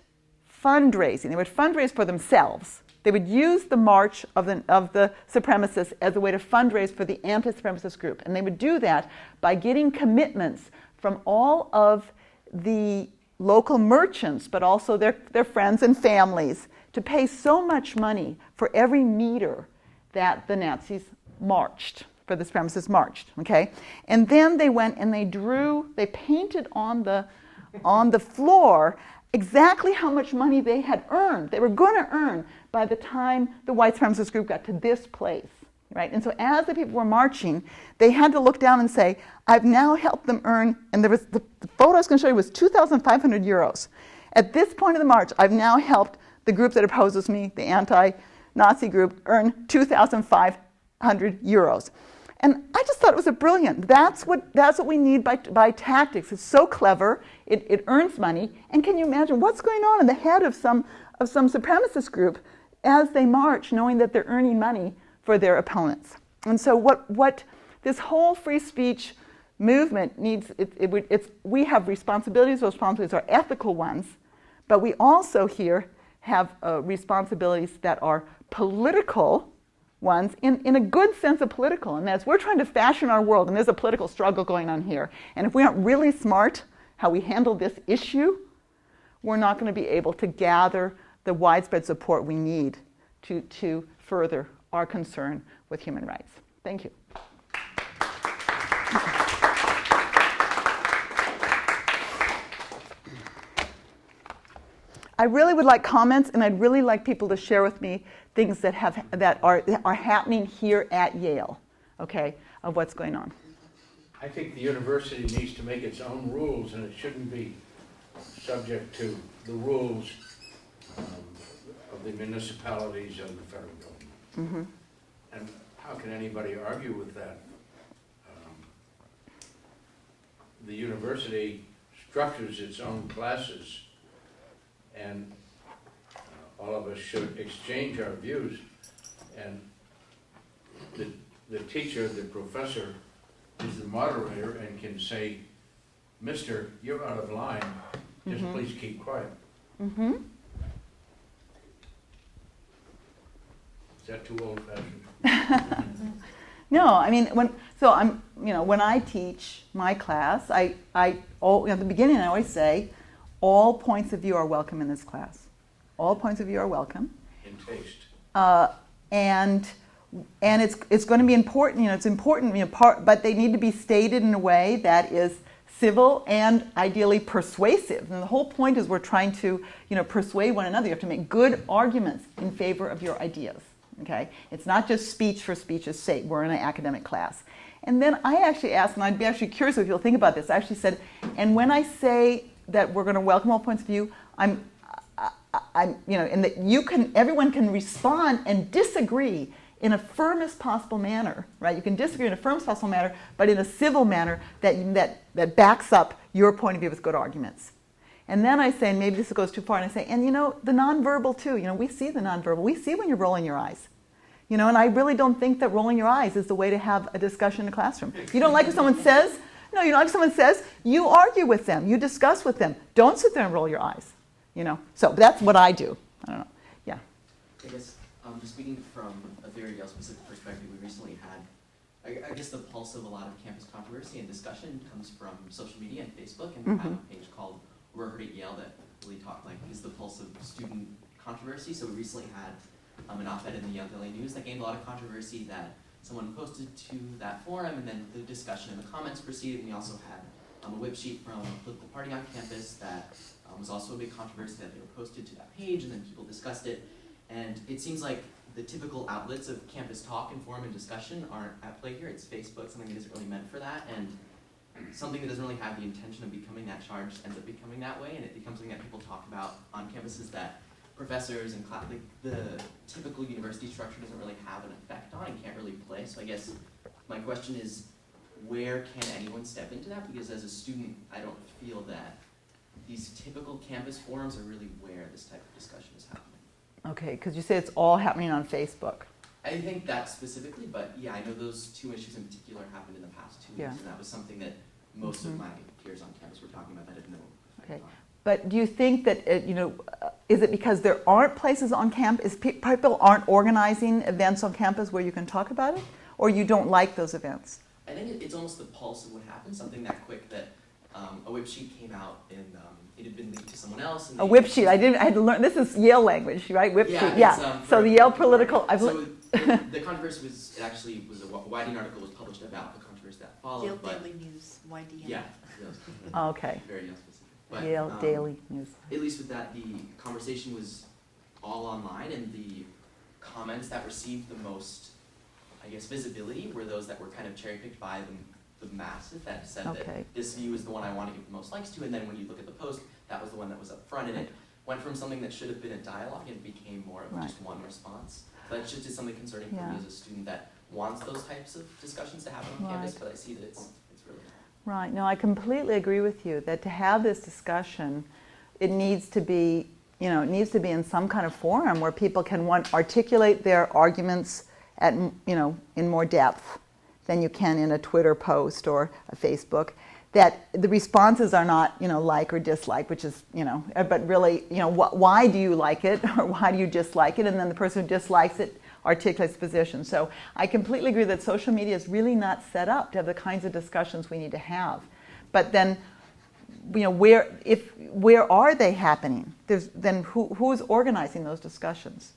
fundraising. They would fundraise for themselves. They would use the march of the supremacists as a way to fundraise for the anti-supremacist group. And they would do that by getting commitments from all of the local merchants, but also their friends and families, to pay so much money for every meter that the Nazis marched, for the supremacists marched, okay? And then they went and they painted on the floor exactly how much money they had earned, they were going to earn by the time the white supremacist group got to this place. Right? And so as the people were marching, they had to look down and say, I've now helped them earn, and there was the photo I was going to show you was 2,500 euros. At this point of the march, I've now helped the group that opposes me, the Nazi group earn 2,500 euros. And I just thought it was a brilliant. That's what we need by tactics. It's so clever. It earns money. And can you imagine what's going on in the head of some supremacist group as they march, knowing that they're earning money for their opponents? And so what this whole free speech movement needs, we have responsibilities. Those responsibilities are ethical ones, but we also here have responsibilities that are political ones in a good sense of political, and that's we're trying to fashion our world, and there's a political struggle going on here. And if we aren't really smart how we handle this issue, we're not going to be able to gather the widespread support we need to further our concern with human rights. Thank you. I really would like comments, and I'd really like people to share with me things that are happening here at Yale, okay, of what's going on. I think the university needs to make its own rules, and it shouldn't be subject to the rules of the municipalities and the federal government. Mm-hmm. And how can anybody argue with that? The university structures its own classes, and all of us should exchange our views, and the teacher, the professor, is the moderator and can say, "Mister, you're out of line, just please keep quiet." Mm-hmm. Is that too old-fashioned? No, I mean, when I teach my class, at the beginning I always say, all points of view are welcome in this class. All points of view are welcome. In taste. And it's going to be important. It's important. But they need to be stated in a way that is civil and ideally persuasive. And the whole point is we're trying to persuade one another. You have to make good arguments in favor of your ideas. Okay, it's not just speech for speech's sake. We're in an academic class. And then I actually asked, and I'd be actually curious if you'll think about this. I actually said, and when I say that we're going to welcome all points of view, and that everyone can respond and disagree in a firmest possible manner, right? You can disagree in a firmest possible manner, but in a civil manner that backs up your point of view with good arguments. And then I say, and maybe this goes too far, and I say, and the nonverbal too. We see the nonverbal. We see when you're rolling your eyes. And I really don't think that rolling your eyes is the way to have a discussion in a classroom. You don't like if someone says, no, you don't like if someone says, you argue with them, you discuss with them. Don't sit there and roll your eyes. So that's what I do. I don't know. Yeah. I guess just speaking from a very Yale-specific perspective, we recently had, I guess the pulse of a lot of campus controversy and discussion comes from social media and Facebook, and we have a page called We're Heard at Yale that really is the pulse of student controversy. So we recently had an op-ed in the Yale Daily News that gained a lot of controversy that someone posted to that forum, and then the discussion and the comments proceeded. And we also had a whip sheet from a political party on campus that was also a big controversy that they were posted to that page, and then people discussed it. And it seems like the typical outlets of campus talk and forum and discussion aren't at play here. It's Facebook, something that isn't really meant for that, and something that doesn't really have the intention of becoming that charge ends up becoming that way, and it becomes something that people talk about on campuses that professors and the typical university structure doesn't really have an effect on and can't really play. So I guess my question is, where can anyone step into that? Because as a student, I don't feel that these typical campus forums are really where this type of discussion is happening. Okay, because you say it's all happening on Facebook. I think that specifically, but yeah, I know those two issues in particular happened in the past 2 weeks, and that was something that most of my peers on campus were talking about that had no effect on. But do you think that, is it because there aren't places on campus, people aren't organizing events on campus where you can talk about it, or you don't like those events? I think it's almost the pulse of what happened, something that quick that a whip sheet came out and it had been linked to someone else. And a whip sheet, I had to learn, this is Yale language, right? Whip sheet, yeah. So the Yale political, the controversy was, it actually was a Widening article was published about the controversy that followed. Yale Daily News, YDN. Yeah. Okay. Very Yale specific. But, Yale Daily News. At least with that, the conversation was all online, and the comments that received the most, I guess, visibility were those that were kind of cherry-picked by the masses that said that this view is the one I want to give the most likes to, and then when you look at the post, that was the one that was up front, and it went from something that should have been a dialogue and it became more of just one response. That's just something concerning for me as a student that wants those types of discussions to happen on campus, but I see that it's really not. Right. No, I completely agree with you that to have this discussion, it needs to be, it needs to be in some kind of forum where people can articulate their arguments at, in more depth than you can in a Twitter post or a Facebook. That the responses are not, like or dislike, which is, but really, why do you like it or why do you dislike it? And then the person who dislikes it articulates position. So I completely agree that social media is really not set up to have the kinds of discussions we need to have. But then, where are they happening? Then who's organizing those discussions?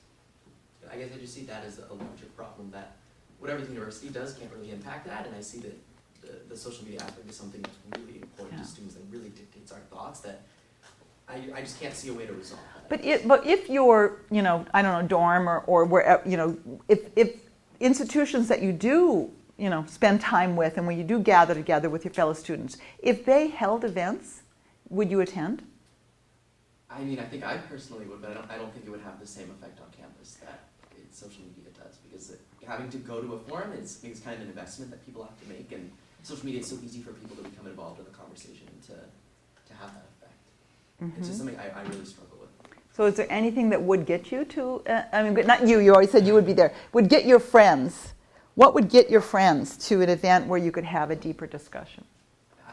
I guess I just see that as a larger problem that whatever the university does can't really impact that, and I see that the social media aspect is something that's really important to students and really dictates our thoughts that I just can't see a way to resolve that. But if you're, dorm or where, if institutions that you do, spend time with and when you do gather together with your fellow students, if they held events, would you attend? I mean, I think I personally would, but I don't think it would have the same effect on campus that social media does, because having to go to a forum is kind of an investment that people have to make, and social media is so easy for people to become involved in the conversation and to have that effect. Mm-hmm. It's just something I really struggle with. So is there anything that would get you to, not you already said you would be there, would get your friends, what would get your friends to an event where you could have a deeper discussion?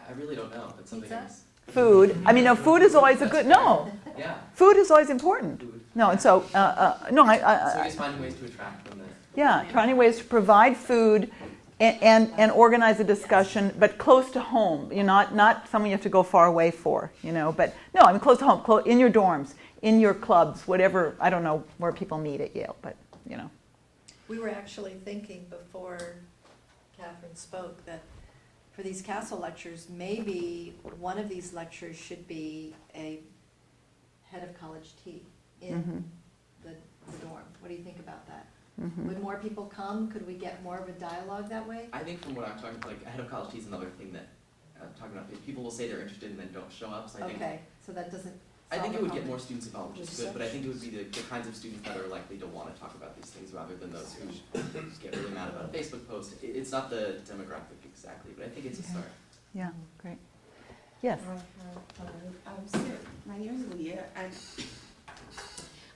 I really don't know. That's something else. Food. Food is always Yeah. Food is always important. Food. No, and so, So just finding ways to attract them. Finding ways to provide food and organize a discussion, but close to home. Not something you have to go far away for, but no, close to home, in your dorms, in your clubs, whatever. I don't know where people meet at Yale, but, We were actually thinking before Kathryn spoke that for these Castle lectures, maybe one of these lectures should be a head of college tea in the dorm. What do you think about that? Mm-hmm. Would more people come? Could we get more of a dialogue that way? I think from what I'm talking, head of college tea is another thing that I'm talking about. People will say they're interested and then don't show up. So so that doesn't. I think it would get more students involved, which is good, but I think it would be the kinds of students that are likely to want to talk about these things rather than those who just get really mad about a Facebook post. It's not the demographic exactly, but I think it's a start. Yeah, great. Yes? So my name is Leah, and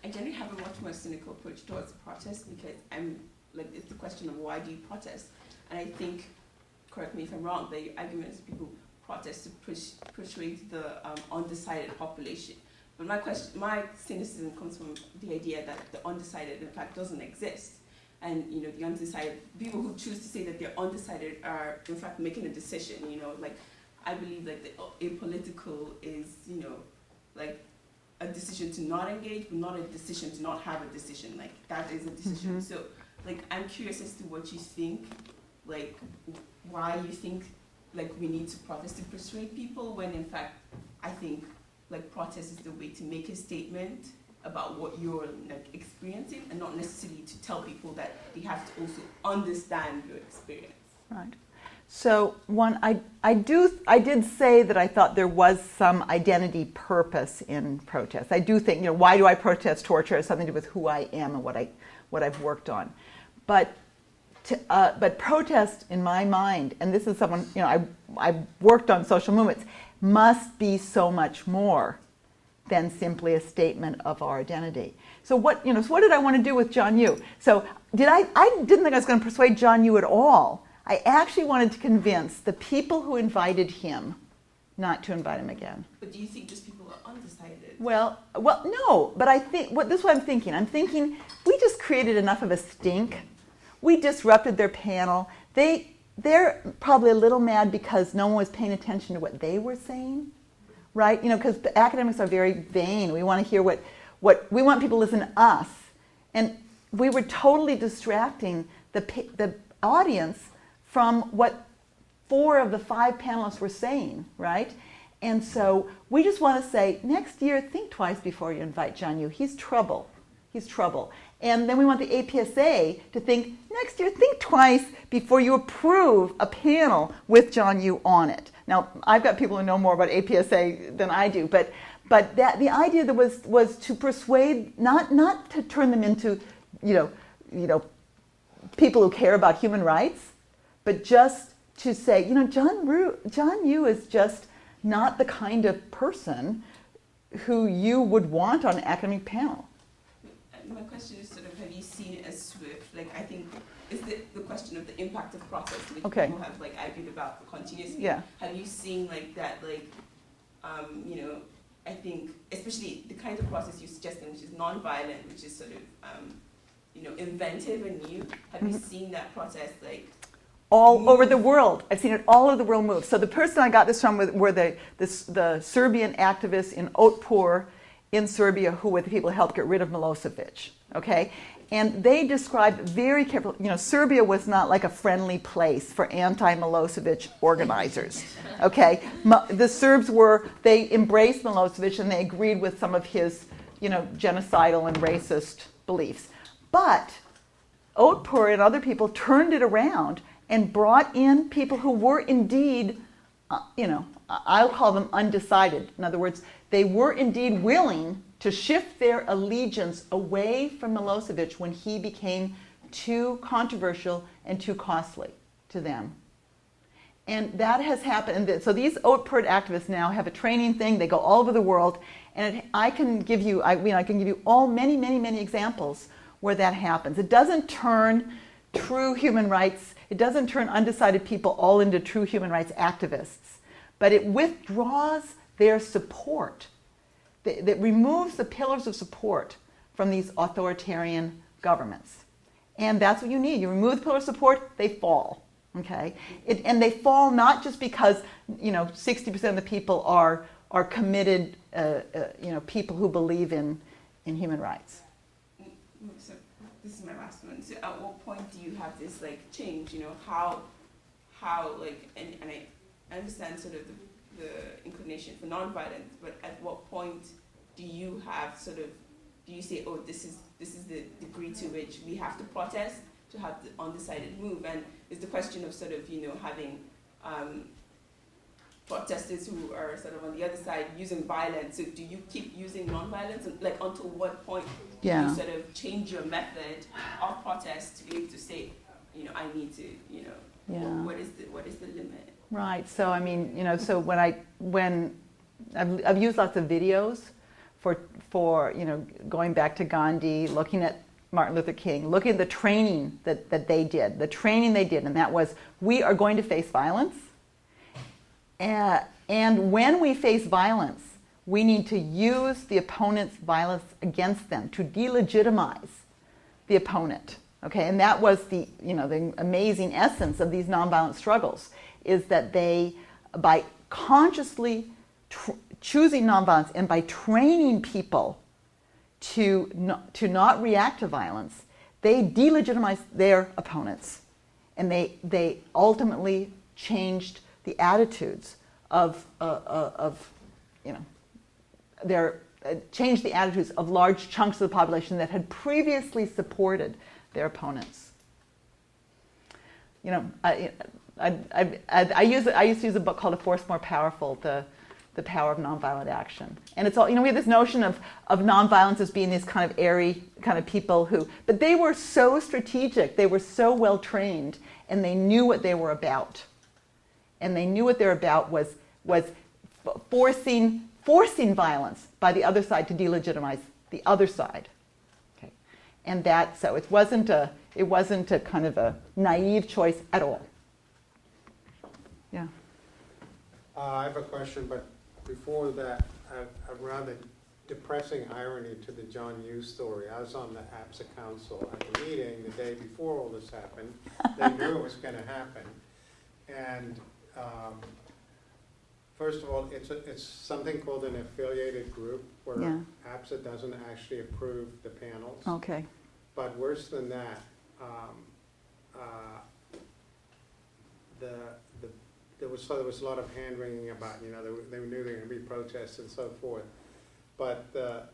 I generally have a much more cynical approach towards protest because it's the question of why do you protest? And I think, correct me if I'm wrong, the argument is people protest to persuade the undecided population. But my cynicism comes from the idea that the undecided, in fact, doesn't exist. And, the undecided, people who choose to say that they're undecided are, in fact, making a decision, I believe the apolitical is, a decision to not engage, but not a decision to not have a decision. That is a decision. Mm-hmm. So, I'm curious as to what you think, why you think, we need to protest to persuade people, when in fact, I think, protest is the way to make a statement about what you're experiencing, and not necessarily to tell people that they have to also understand your experience. Right. So I did say that I thought there was some identity purpose in protest. I do think, why do I protest torture? It has something to do with who I am and what I've worked on. But protest, in my mind, and this is someone, I've worked on social movements, must be so much more than simply a statement of our identity. So what did I want to do with John Yoo? So I didn't think I was going to persuade John Yoo at all. I actually wanted to convince the people who invited him not to invite him again. But do you think just people are undecided? Well, no, but I think, this is what I'm thinking. I'm thinking we just created enough of a stink. We disrupted their panel. They're probably a little mad because no one was paying attention to what they were saying, right? Because the academics are very vain. We want to hear what we want people to listen to us. And we were totally distracting the audience from what 4 of the 5 panelists were saying, right? And so we just want to say, next year, think twice before you invite John Yoo. He's trouble. And then we want the APSA to think, next year, think twice before you approve a panel with John Yoo on it. Now, I've got people who know more about APSA than I do, but the idea that was to persuade, not to turn them into, people who care about human rights, but just to say, John Yoo is just not the kind of person who you would want on an academic panel. My question is sort of, have you seen it as swift? Like, I think, is the question of the impact of process, which Okay. people have like argued about continuously. Yeah. Have you seen like that, like, I think, especially the kind of process you're suggesting, which is non-violent, which is sort of, inventive and new. Have you seen that process, like, All over the world. I've seen it all over the world move. So the person I got this from were the Serbian activists in Otpor in Serbia, who were the people who helped get rid of Milosevic. Okay? And they described very carefully, Serbia was not like a friendly place for anti-Milosevic organizers. Okay? The Serbs they embraced Milosevic and they agreed with some of his, genocidal and racist beliefs. But Otpor and other people turned it around and brought in people who were indeed, I'll call them undecided. In other words, they were indeed willing to shift their allegiance away from Milosevic when he became too controversial and too costly to them. And that has happened. And so these Otpor activists now have a training thing. They go all over the world. And I can give you all many examples where that happens. It doesn't turn true human rights, it doesn't turn undecided people all into true human rights activists, but it withdraws their support. That removes the pillars of support from these authoritarian governments. And that's what you need. You remove the pillar of support, they fall. Okay? And they fall not just because 60% of the people are committed people who believe in human rights. So this is my last one. So at what point do you have this like change? How like, and I understand sort of the inclination for nonviolence, but at what point do you have do you say, oh, this is the degree to which we have to protest to have the undecided move? And it's the question of sort of having protesters who are sort of on the other side using violence. So do you keep using nonviolence, and like until what point do you sort of change your method of protest to be able to say, I need to, what is the limit? Right. So I mean, so when I've used lots of videos for going back to Gandhi, looking at Martin Luther King, looking at the training that they did, and that was, we are going to face violence. And when we face violence, we need to use the opponent's violence against them to delegitimize the opponent. Okay, and that was the amazing essence of these nonviolent struggles, is that they, by consciously choosing nonviolence and by training people to not react to violence, they delegitimize their opponents, and they ultimately changed the attitudes changed the attitudes of large chunks of the population that had previously supported their opponents. I used to use a book called A Force More Powerful, the Power of Nonviolent Action. And it's all, we have this notion of nonviolence as being these kind of airy kind of people but they were so strategic, they were so well trained, and they knew what they were about. And they knew what they were about was forcing violence by the other side to delegitimize the other side. Okay. And so it wasn't a kind of a naive choice at all. Yeah. I have a question, but before that, a rather depressing irony to the John Yoo story. I was on the APSA Council at the meeting the day before all this happened. They knew it was going to happen. And first of all, it's something called an affiliated group where APSA doesn't actually approve the panels. Okay. But worse than that, there was a lot of hand-wringing about, they knew there were going to be protests and so forth. But the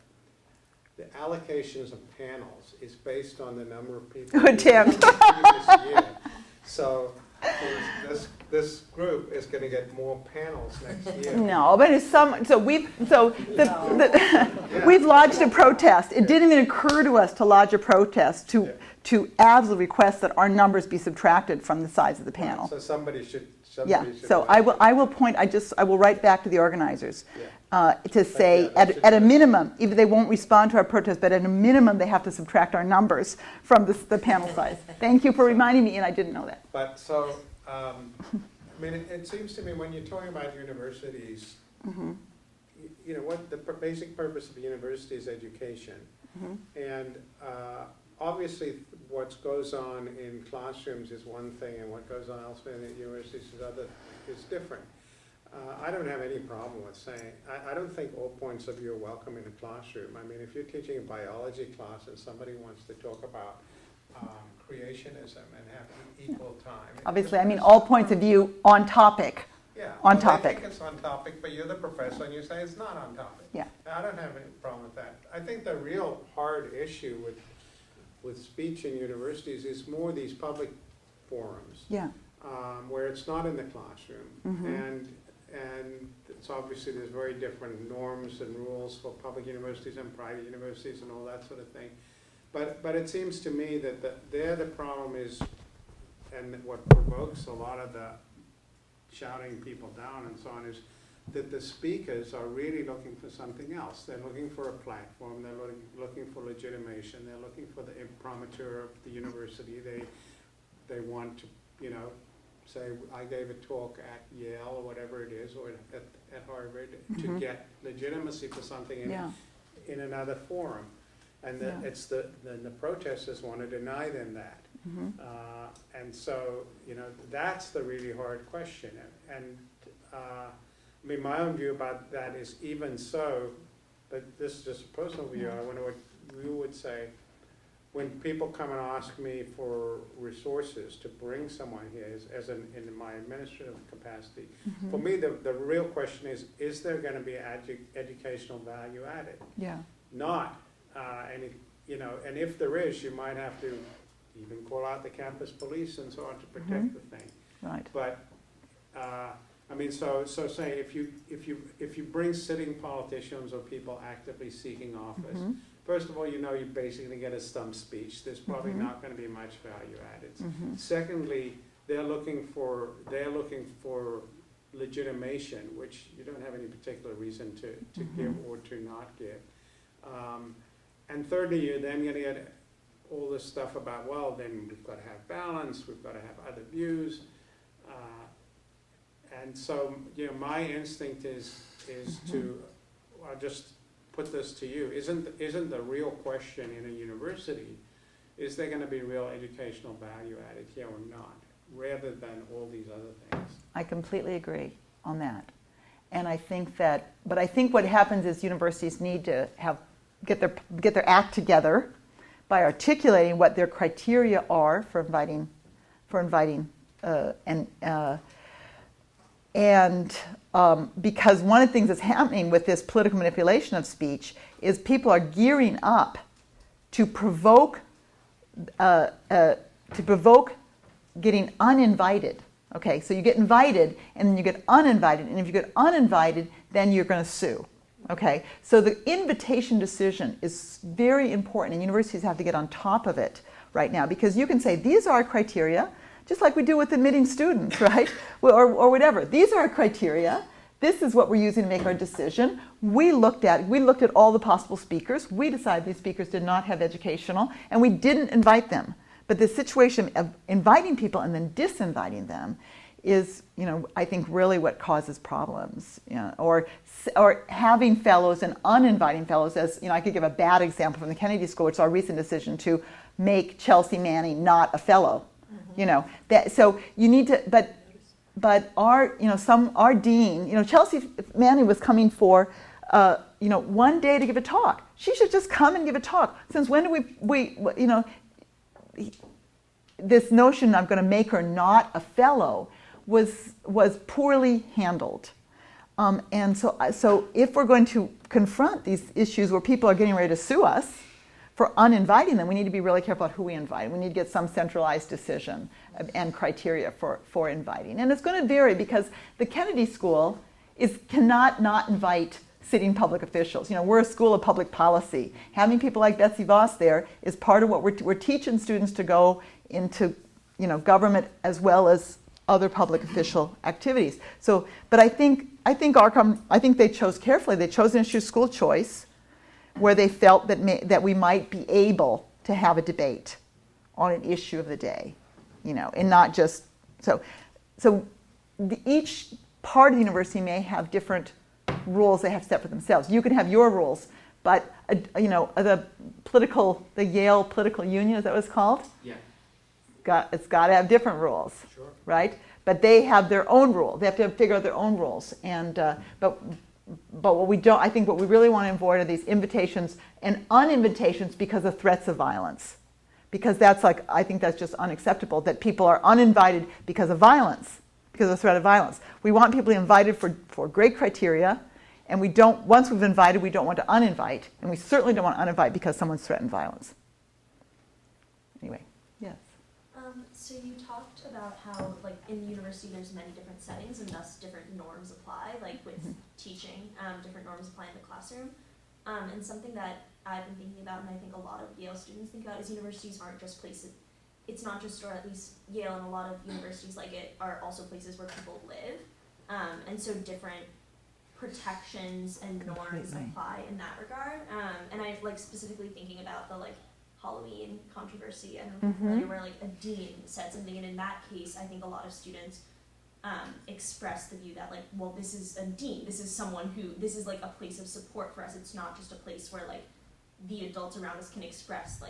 allocations of panels is based on the number of people who attend. the previous year. So there was this this group is going to get more panels next year. No, but it's we've lodged a protest. It didn't even occur to us to lodge a protest to absolutely request that our numbers be subtracted from the size of the panel. So somebody should. So I will write back to the organizers to say at a minimum, even they won't respond to our protest, but at a minimum they have to subtract our numbers from the panel size. Thank you for reminding me, and I didn't know that. But so, I mean, it seems to me when you're talking about universities, you know, what the basic purpose of a university is education. And obviously what goes on in classrooms is one thing, and what goes on elsewhere in universities is different. I don't have any problem with saying, I don't think all points of view are welcome in a classroom. I mean, if you're teaching a biology class and somebody wants to talk about creationism and have equal time. Obviously, I mean all points of view on topic. Yeah, on well, topic. I think it's on topic, but you're the professor and you say it's not on topic. Yeah. I don't have any problem with that. I think the real hard issue with speech in universities is more these public forums. Yeah. Where it's not in the classroom. And it's obviously there's very different norms and rules for public universities and private universities and all that sort of thing. But it seems to me that the problem is, and what provokes a lot of the shouting people down and so on, is that the speakers are really looking for something else. They're looking for a platform, they're looking for legitimation, they're looking for the imprimatur of the university. They want to, you know, say, I gave a talk at Yale or whatever it is, or at Harvard, to get legitimacy for something in another forum. And it's the protesters want to deny them that. And so, you know, that's the really hard question. And I mean, my own view about that is, even so, but this is just a personal view, I wonder what you would say, when people come and ask me for resources to bring someone here in my administrative capacity, for me the real question is there going to be educational value added? Yeah. Not any, you know, and if there is, you might have to even call out the campus police and so on to protect the thing. Right. But I mean, so say if you bring sitting politicians or people actively seeking office, first of all, you know, you basically get a stump speech. There's probably not going to be much value added. Secondly, they're looking for legitimation, which you don't have any particular reason to give or to not give. And thirdly, you're then going to get all this stuff about, well, then we've got to have balance, we've got to have other views. And so, you know, my instinct is to, I'll just put this to you, isn't the real question in a university, is there going to be real educational value added here or not, rather than all these other things? I completely agree on that. And I think that, but I think what happens is universities need to get their act together by articulating what their criteria are for inviting, because one of the things that's happening with this political manipulation of speech is people are gearing up to provoke getting uninvited. Okay, so you get invited and then you get uninvited, and if you get uninvited, then you're going to sue. Okay, so the invitation decision is very important, and universities have to get on top of it right now, because you can say these are our criteria, just like we do with admitting students, right? or whatever. These are our criteria. This is what we're using to make our decision. We looked at all the possible speakers. We decided these speakers did not have educational, and we didn't invite them. But the situation of inviting people and then disinviting them is, you know, I think really what causes problems. You know, or having fellows and uninviting fellows, as you know, I could give a bad example from the Kennedy School, which is our recent decision to make Chelsea Manning not a fellow. You know, so you need to, but our, you know, our dean, you know, Chelsea Manning was coming for, you know, one day to give a talk. She should just come and give a talk. Since when do we you know, this notion I'm going to make her not a fellow was poorly handled. And so if we're going to confront these issues where people are getting ready to sue us for uninviting them, we need to be really careful about who we invite. We need to get some centralized decision and criteria for inviting. And it's going to vary because the Kennedy School cannot not invite sitting public officials. We're a school of public policy. Having people like Betsy Voss there is part of what we're teaching students to go into, government as well as other public official activities. So, but I think they chose carefully. They chose an issue school choice, where they felt that we might be able to have a debate on an issue of the day, and not just so. Each part of the university may have different rules they have set for themselves. You can have your rules, but the Yale Political Union, is that what it's called? Yeah. It's got to have different rules, Sure. right? But they have their own rule. They have to figure out their own rules. And but what we don't, I think, what we really want to avoid are these invitations and uninvitations because of threats of violence, because I think that's just unacceptable. That people are uninvited because of violence. Because of the threat of violence. We want people invited for great criteria, and once we've invited, we don't want to uninvite, and we certainly don't want to uninvite because someone's threatened violence. Anyway, yes. So you talked about how, in university, there's many different settings, and thus different norms apply, with teaching, different norms apply in the classroom. And something that I've been thinking about, and I think a lot of Yale students think about, is universities aren't just places. It's not just, or at least Yale and a lot of universities like it are also places where people live, and so different protections and norms apply in that regard. And I specifically thinking about the Halloween controversy, and where a dean said something, and in that case, I think a lot of students expressed the view that this is a dean, this is someone who, this is a place of support for us. It's not just a place where the adults around us can express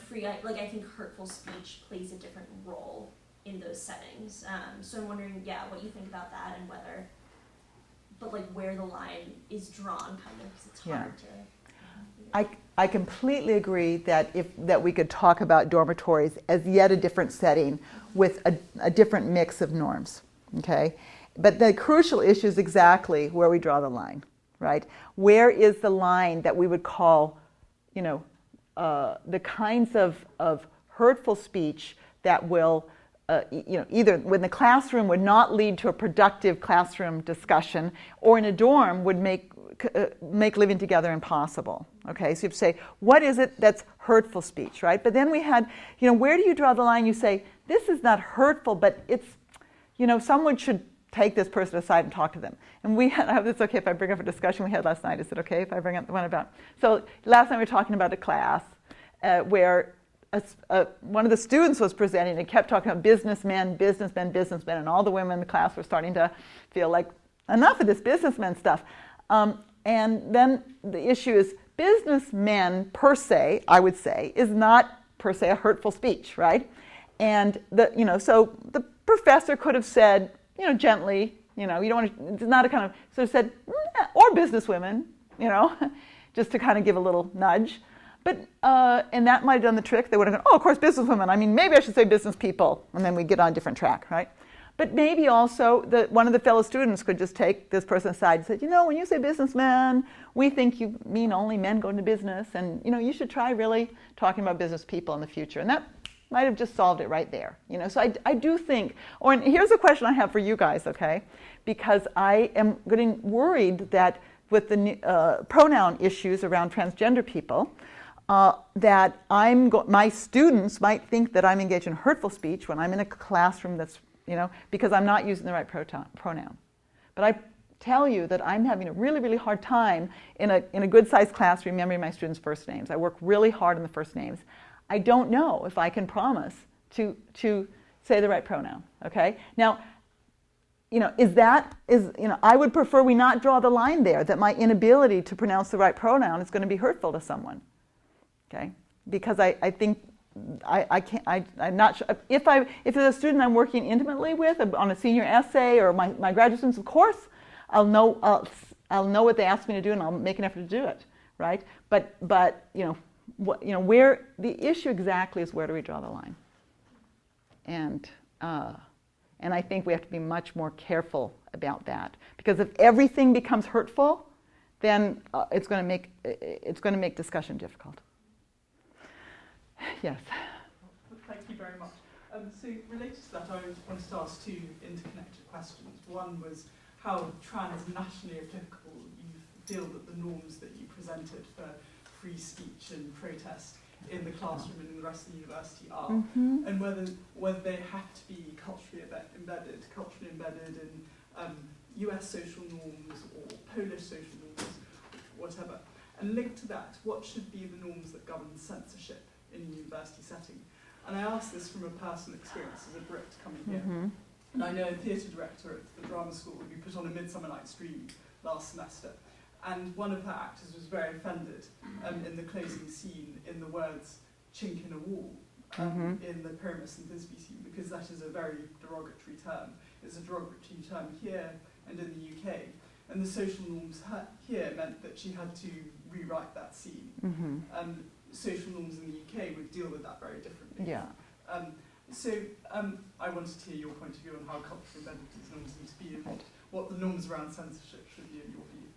free, I think hurtful speech plays a different role in those settings. So I'm wondering, what you think about that, and whether, where the line is drawn, kind of, because it's hard to. I completely agree that we could talk about dormitories as yet a different setting with a different mix of norms. Okay, but the crucial issue is exactly where we draw the line, right? Where is the line that we would call, the kinds of hurtful speech that will, either when the classroom would not lead to a productive classroom discussion, or in a dorm would make living together impossible. Okay, so you have to say, what is it that's hurtful speech, right? But then we had, where do you draw the line? You say, this is not hurtful, but it's, someone should take this person aside and talk to them. And we had, I hope it's okay if I bring up a discussion we had last night. Is it okay if I bring up the one about? So last night we were talking about a class where one of the students was presenting and kept talking about businessmen, and all the women in the class were starting to feel like, enough of this businessmen stuff. And then the issue is businessmen per se, I would say, is not per se a hurtful speech, right? And so the professor could have said, gently, you don't want to, it's not a kind of, so said, or businesswomen, just to kind of give a little nudge. But, and that might have done the trick. They would have gone, oh, of course, businesswomen. I mean, maybe I should say business people. And then we get on a different track, right? But maybe also one of the fellow students could just take this person aside and say, when you say businessman, we think you mean only men go into business. And, you should try really talking about business people in the future. And that might have just solved it right there. So I do think, and here's a question I have for you guys, okay? Because I am getting worried that with the pronoun issues around transgender people, that my students might think that I'm engaged in hurtful speech when I'm in a classroom that's, because I'm not using the right pronoun. But I tell you that I'm having a really, really hard time in a good-sized class remembering my students' first names. I work really hard on the first names. I don't know if I can promise to say the right pronoun, okay? Now, I would prefer we not draw the line there, that my inability to pronounce the right pronoun is going to be hurtful to someone, okay? Because I think I'm not sure. If it's a student I'm working intimately with on a senior essay or my graduate students, of course, I'll know what they ask me to do and I'll make an effort to do it, right? But where the issue exactly is, where do we draw the line? And I think we have to be much more careful about that, because if everything becomes hurtful, then it's going to make discussion difficult. Yes. Thank you very much. So related to that, I wanted to ask two interconnected questions. One was how transnationally applicable you feel that the norms that you presented for free speech and protest in the classroom and in the rest of the university are, and whether they have to be culturally embedded in US social norms or Polish social norms, whatever. And linked to that, what should be the norms that govern censorship in a university setting? And I ask this from a personal experience as a Brit coming here. And I know a theatre director at the drama school who put on A Midsummer Night's Dream last semester. And one of her actors was very offended in the closing scene in the words "chink in a wall" in the Pyramus and Thisbe scene, because that is a very derogatory term. It's a derogatory term here and in the UK. And the social norms here meant that she had to rewrite that scene. And social norms in the UK would deal with that very differently. Yeah. So I wanted to hear your point of view on how culturally embedded these norms need to be and what the norms around censorship should be in your view.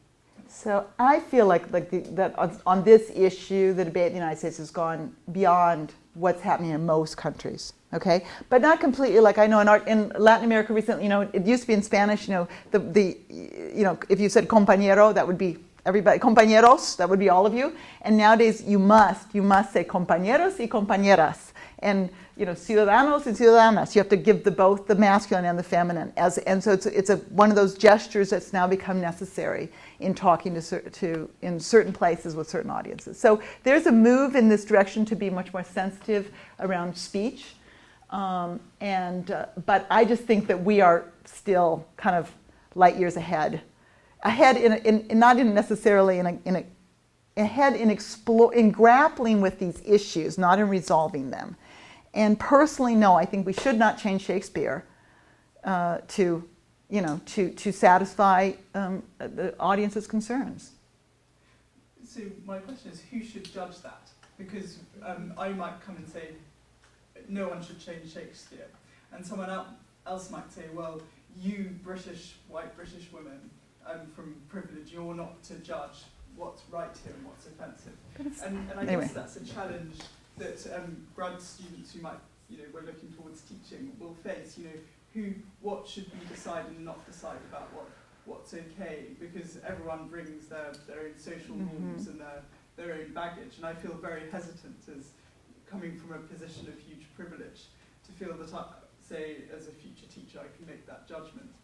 So I feel like that on this issue, the debate in the United States has gone beyond what's happening in most countries, okay? But not completely. Like I know in Latin America recently, it used to be in Spanish, if you said compañero, that would be everybody, compañeros, that would be all of you. And nowadays you must say compañeros y compañeras. And ciudadanos and ciudadanas. You have to give both the masculine and the feminine. And so it's one of those gestures that's now become necessary in talking to in certain places with certain audiences. So there's a move in this direction to be much more sensitive around speech. But I just think that we are still kind of light years ahead in grappling with these issues, not in resolving them. And personally, no, I think we should not change Shakespeare to satisfy the audience's concerns. So my question is, who should judge that? Because I might come and say, no one should change Shakespeare. And someone else might say, well, you white British women from privilege, you're not to judge what's right here and what's offensive. And I guess that's a challenge that grad students who might, we're looking towards teaching will face. What should we decide and not decide about what's okay, because everyone brings their own social norms and their own baggage. And I feel very hesitant as coming from a position of huge privilege to feel that I, say, as a future teacher, I can make that judgment.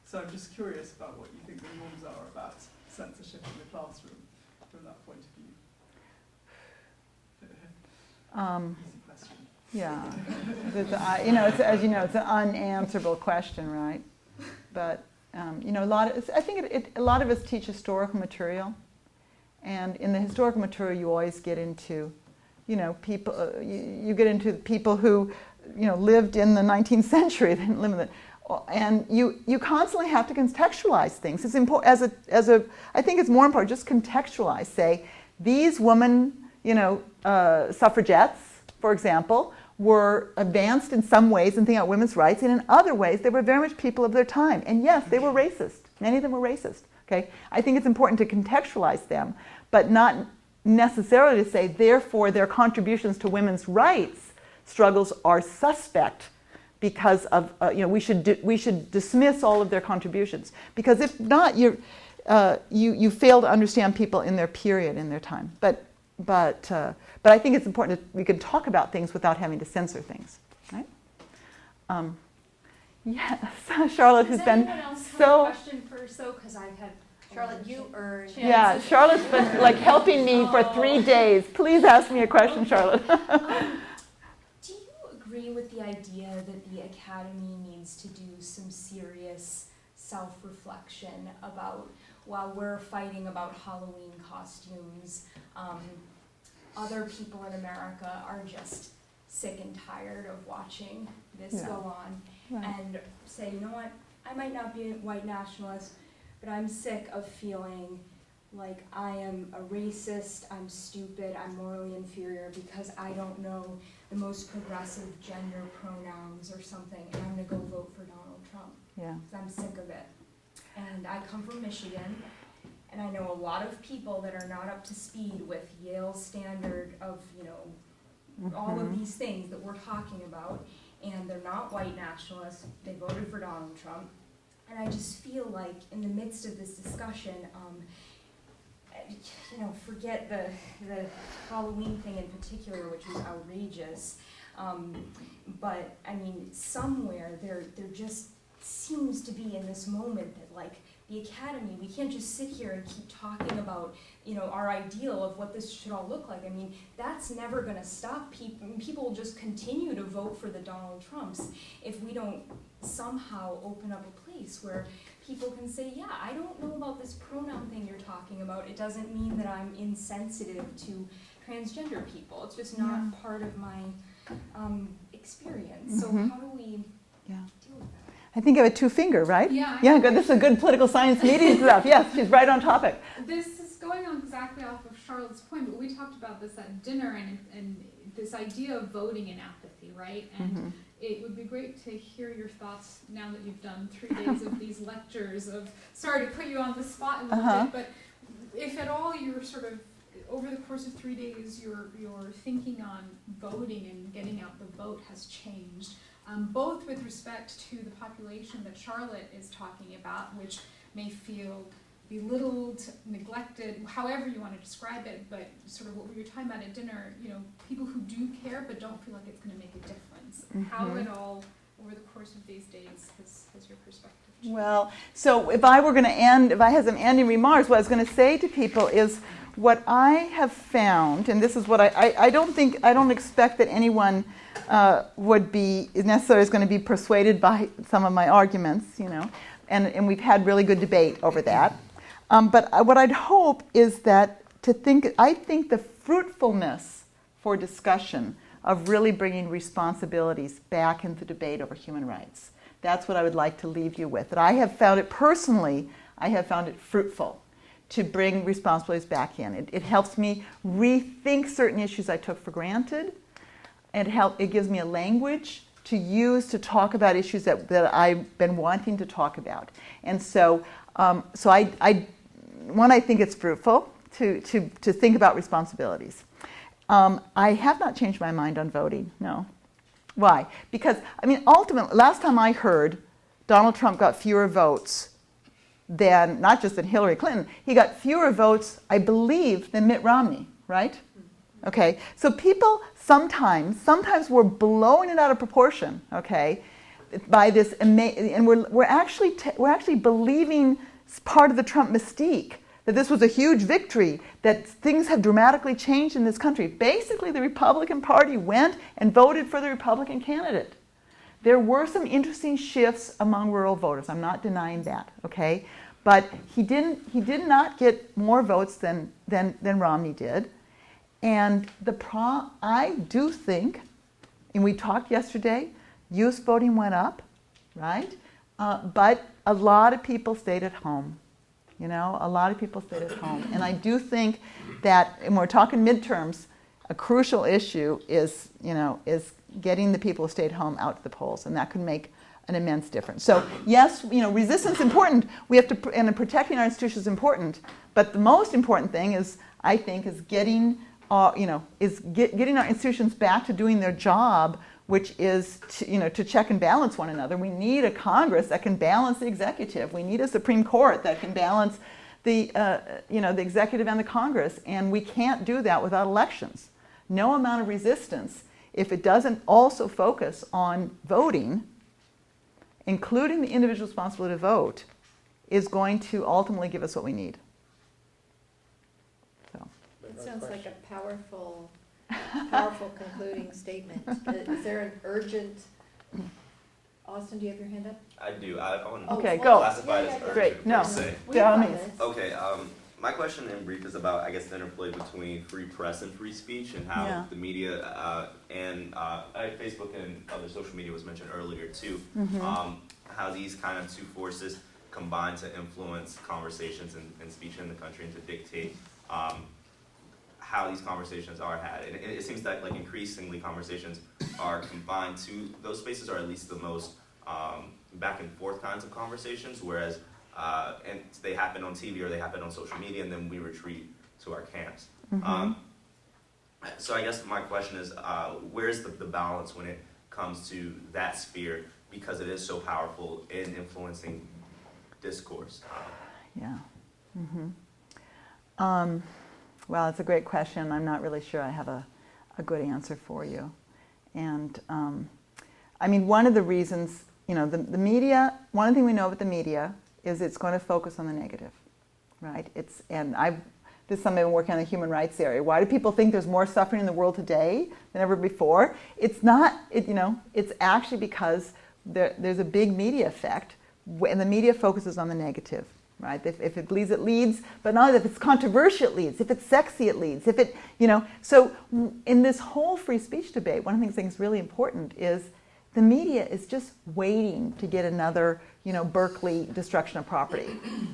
So I'm just curious about what you think the norms are about censorship in the classroom from that point of view. Easy question. Yeah, as you know, it's an unanswerable question, right? But a lot of us teach historical material, and in the historical material, you always get into, people. You get into people who, lived in the 19th century. They didn't live in the. And you constantly have to contextualize things. It's important I think it's more important just contextualize. Say these women, suffragettes, for example, were advanced in some ways in thinking about women's rights, and in other ways they were very much people of their time. And yes, they were racist. Many of them were racist. Okay, I think it's important to contextualize them, but not necessarily to say therefore their contributions to women's rights struggles are suspect. Because of we should dismiss all of their contributions, because if not, you fail to understand people in their period, in their time. But I think it's important that we can talk about things without having to censor things, right? Yes, Charlotte has been so. Question first, though, because I've had. Charlotte, you earned. Yeah, Charlotte's been helping me for 3 days. Please ask me a question, Charlotte. Agree with the idea that the Academy needs to do some serious self-reflection about, while we're fighting about Halloween costumes, other people in America are just sick and tired of watching this go on, and say, you know what, I might not be a white nationalist, but I'm sick of feeling like I am a racist, I'm stupid, I'm morally inferior because I don't know the most progressive gender pronouns or something, and I'm gonna go vote for Donald Trump. Yeah. Because I'm sick of it. And I come from Michigan, and I know a lot of people that are not up to speed with Yale standard of, all of these things that we're talking about. and they're not white nationalists. They voted for Donald Trump. And I just feel like in the midst of this discussion, forget the Halloween thing in particular, which was outrageous. But I mean, somewhere there just seems to be in this moment that like the academy, we can't just sit here and keep talking about, our ideal of what this should all look like. I mean, that's never gonna stop people. People will just continue to vote for the Donald Trumps if we don't somehow open up a place where people can say, yeah, I don't know about this pronoun thing you're talking about. It doesn't mean that I'm insensitive to transgender people. It's just not part of my experience. So how do we deal with that? I think of a two-finger, right? Yeah. Yeah, good. This is a good political science meeting stuff. Yes, she's right on topic. This is going on exactly off of Charlotte's point, but we talked about this at dinner and this idea of voting in apathy, right? And it would be great to hear your thoughts now that you've done 3 days of these lectures of, sorry to put you on the spot a little bit, but if at all you're sort of, over the course of 3 days, your thinking on voting and getting out the vote has changed. Both with respect to the population that Charlotte is talking about, which may feel belittled, neglected, however you want to describe it, but sort of what we were talking about at dinner, people who do care but don't feel like it's going to make a difference. How it all, over the course of these days, has your perspective changed? Well, so if I had some ending remarks, what I was going to say to people is what I have found, and this is what I don't expect that anyone would be necessarily is going to be persuaded by some of my arguments, and we've had really good debate over that. But what I'd hope is that I think the fruitfulness for discussion of really bringing responsibilities back into debate over human rights. That's what I would like to leave you with. That I have found it personally, fruitful to bring responsibilities back in. It helps me rethink certain issues I took for granted. It gives me a language to use to talk about issues that I've been wanting to talk about. And so, I think it's fruitful to think about responsibilities. I have not changed my mind on voting, no. Why? Because, ultimately, last time I heard, Donald Trump got fewer votes than, not just than Hillary Clinton, he got fewer votes, I believe, than Mitt Romney, right? Okay, so people sometimes we're blowing it out of proportion, okay, by this, and we're actually believing part of the Trump mystique, that this was a huge victory, that things have dramatically changed in this country. Basically, the Republican Party went and voted for the Republican candidate. There were some interesting shifts among rural voters. I'm not denying that, okay? But he did not get more votes than Romney did. And I do think, and we talked yesterday, youth voting went up, right? But a lot of people stayed at home. A lot of people stayed at home. And I do think that, and we're talking midterms, a crucial issue is getting the people who stayed home out to the polls, and that could make an immense difference. So yes, resistance is important. We have to, and protecting our institutions is important. But the most important thing is, I think, is getting getting our institutions back to doing their job, which is to check and balance one another. We need a Congress that can balance the executive. We need a Supreme Court that can balance the executive and the Congress, and we can't do that without elections. No amount of resistance, if it doesn't also focus on voting, including the individual responsibility to vote, is going to ultimately give us what we need. It sounds like a powerful concluding statement. Is there an urgent, Austin, do you have your hand up? I do. I want to Okay, go. classify it as urgent. Great. No. Per se. Okay. My question in brief is about, I guess, the interplay between free press and free speech, and how the media and Facebook and other social media was mentioned earlier too. How these kind of two forces combine to influence conversations and speech in the country, and to dictate how these conversations are had. And it seems that increasingly conversations are confined to those spaces, or at least the most back and forth kinds of conversations, whereas and they happen on TV or they happen on social media, and then we retreat to our camps. So I guess my question is, where's the balance when it comes to that sphere because it is so powerful in influencing discourse? Yeah. Well, it's a great question. I'm not really sure I have a good answer for you. And I mean, one of the reasons, you know, the media, one thing we know about the media is it's going to focus on the negative, right? This is something I've been working on in the human rights area. Why do people think there's more suffering in the world today than ever before? It's not, it's actually because there's a big media effect, and the media focuses on the negative, right? If it bleeds, it leads, but not if it's controversial, it leads. If it's sexy, it leads. If it, so in this whole free speech debate, one of the things that's really important is the media is just waiting to get another, Berkeley destruction of property,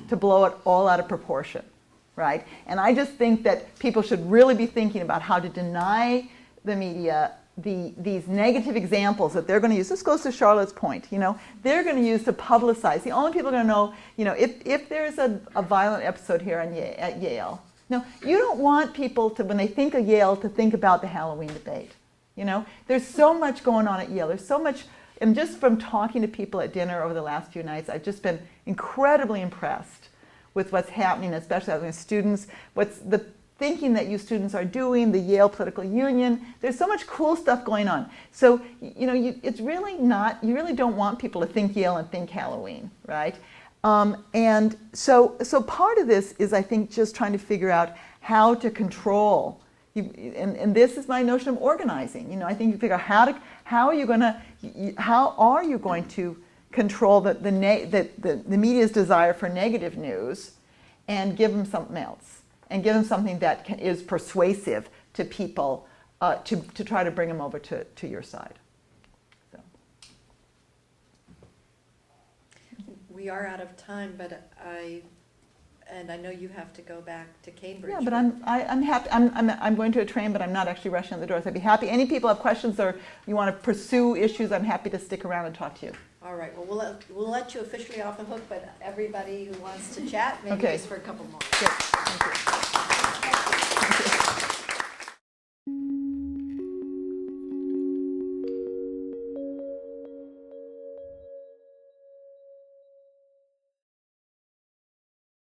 to blow it all out of proportion, right? And I just think that people should really be thinking about how to deny the media these negative examples that they're going to use. This goes to Charlotte's point, they're going to use to publicize. The only people are going to know, if there's a violent episode here at Yale, you don't want people to, when they think of Yale, to think about the Halloween debate. There's so much going on at Yale. There's so much, and just from talking to people at dinner over the last few nights, I've just been incredibly impressed with what's happening, especially with students, what's the thinking that you students are doing, the Yale Political Union. There's so much cool stuff going on. So, it's really not, you really don't want people to think Yale and think Halloween, right? And so part of this is, I think, just trying to figure out how to control. And this is my notion of organizing. I think you figure out how are you going to control the media's desire for negative news, and give them something else, and give them something that is persuasive to people, to try to bring them over to your side. So. We are out of time, but I know you have to go back to Cambridge. Yeah, but I'm happy. I'm going to a train, but I'm not actually rushing out the door. So I'd be happy. Any people have questions or you want to pursue issues, I'm happy to stick around and talk to you. All right. Well, we'll let you officially off the hook, but everybody who wants to chat, maybe Okay. just for a couple more. Good. Thank you.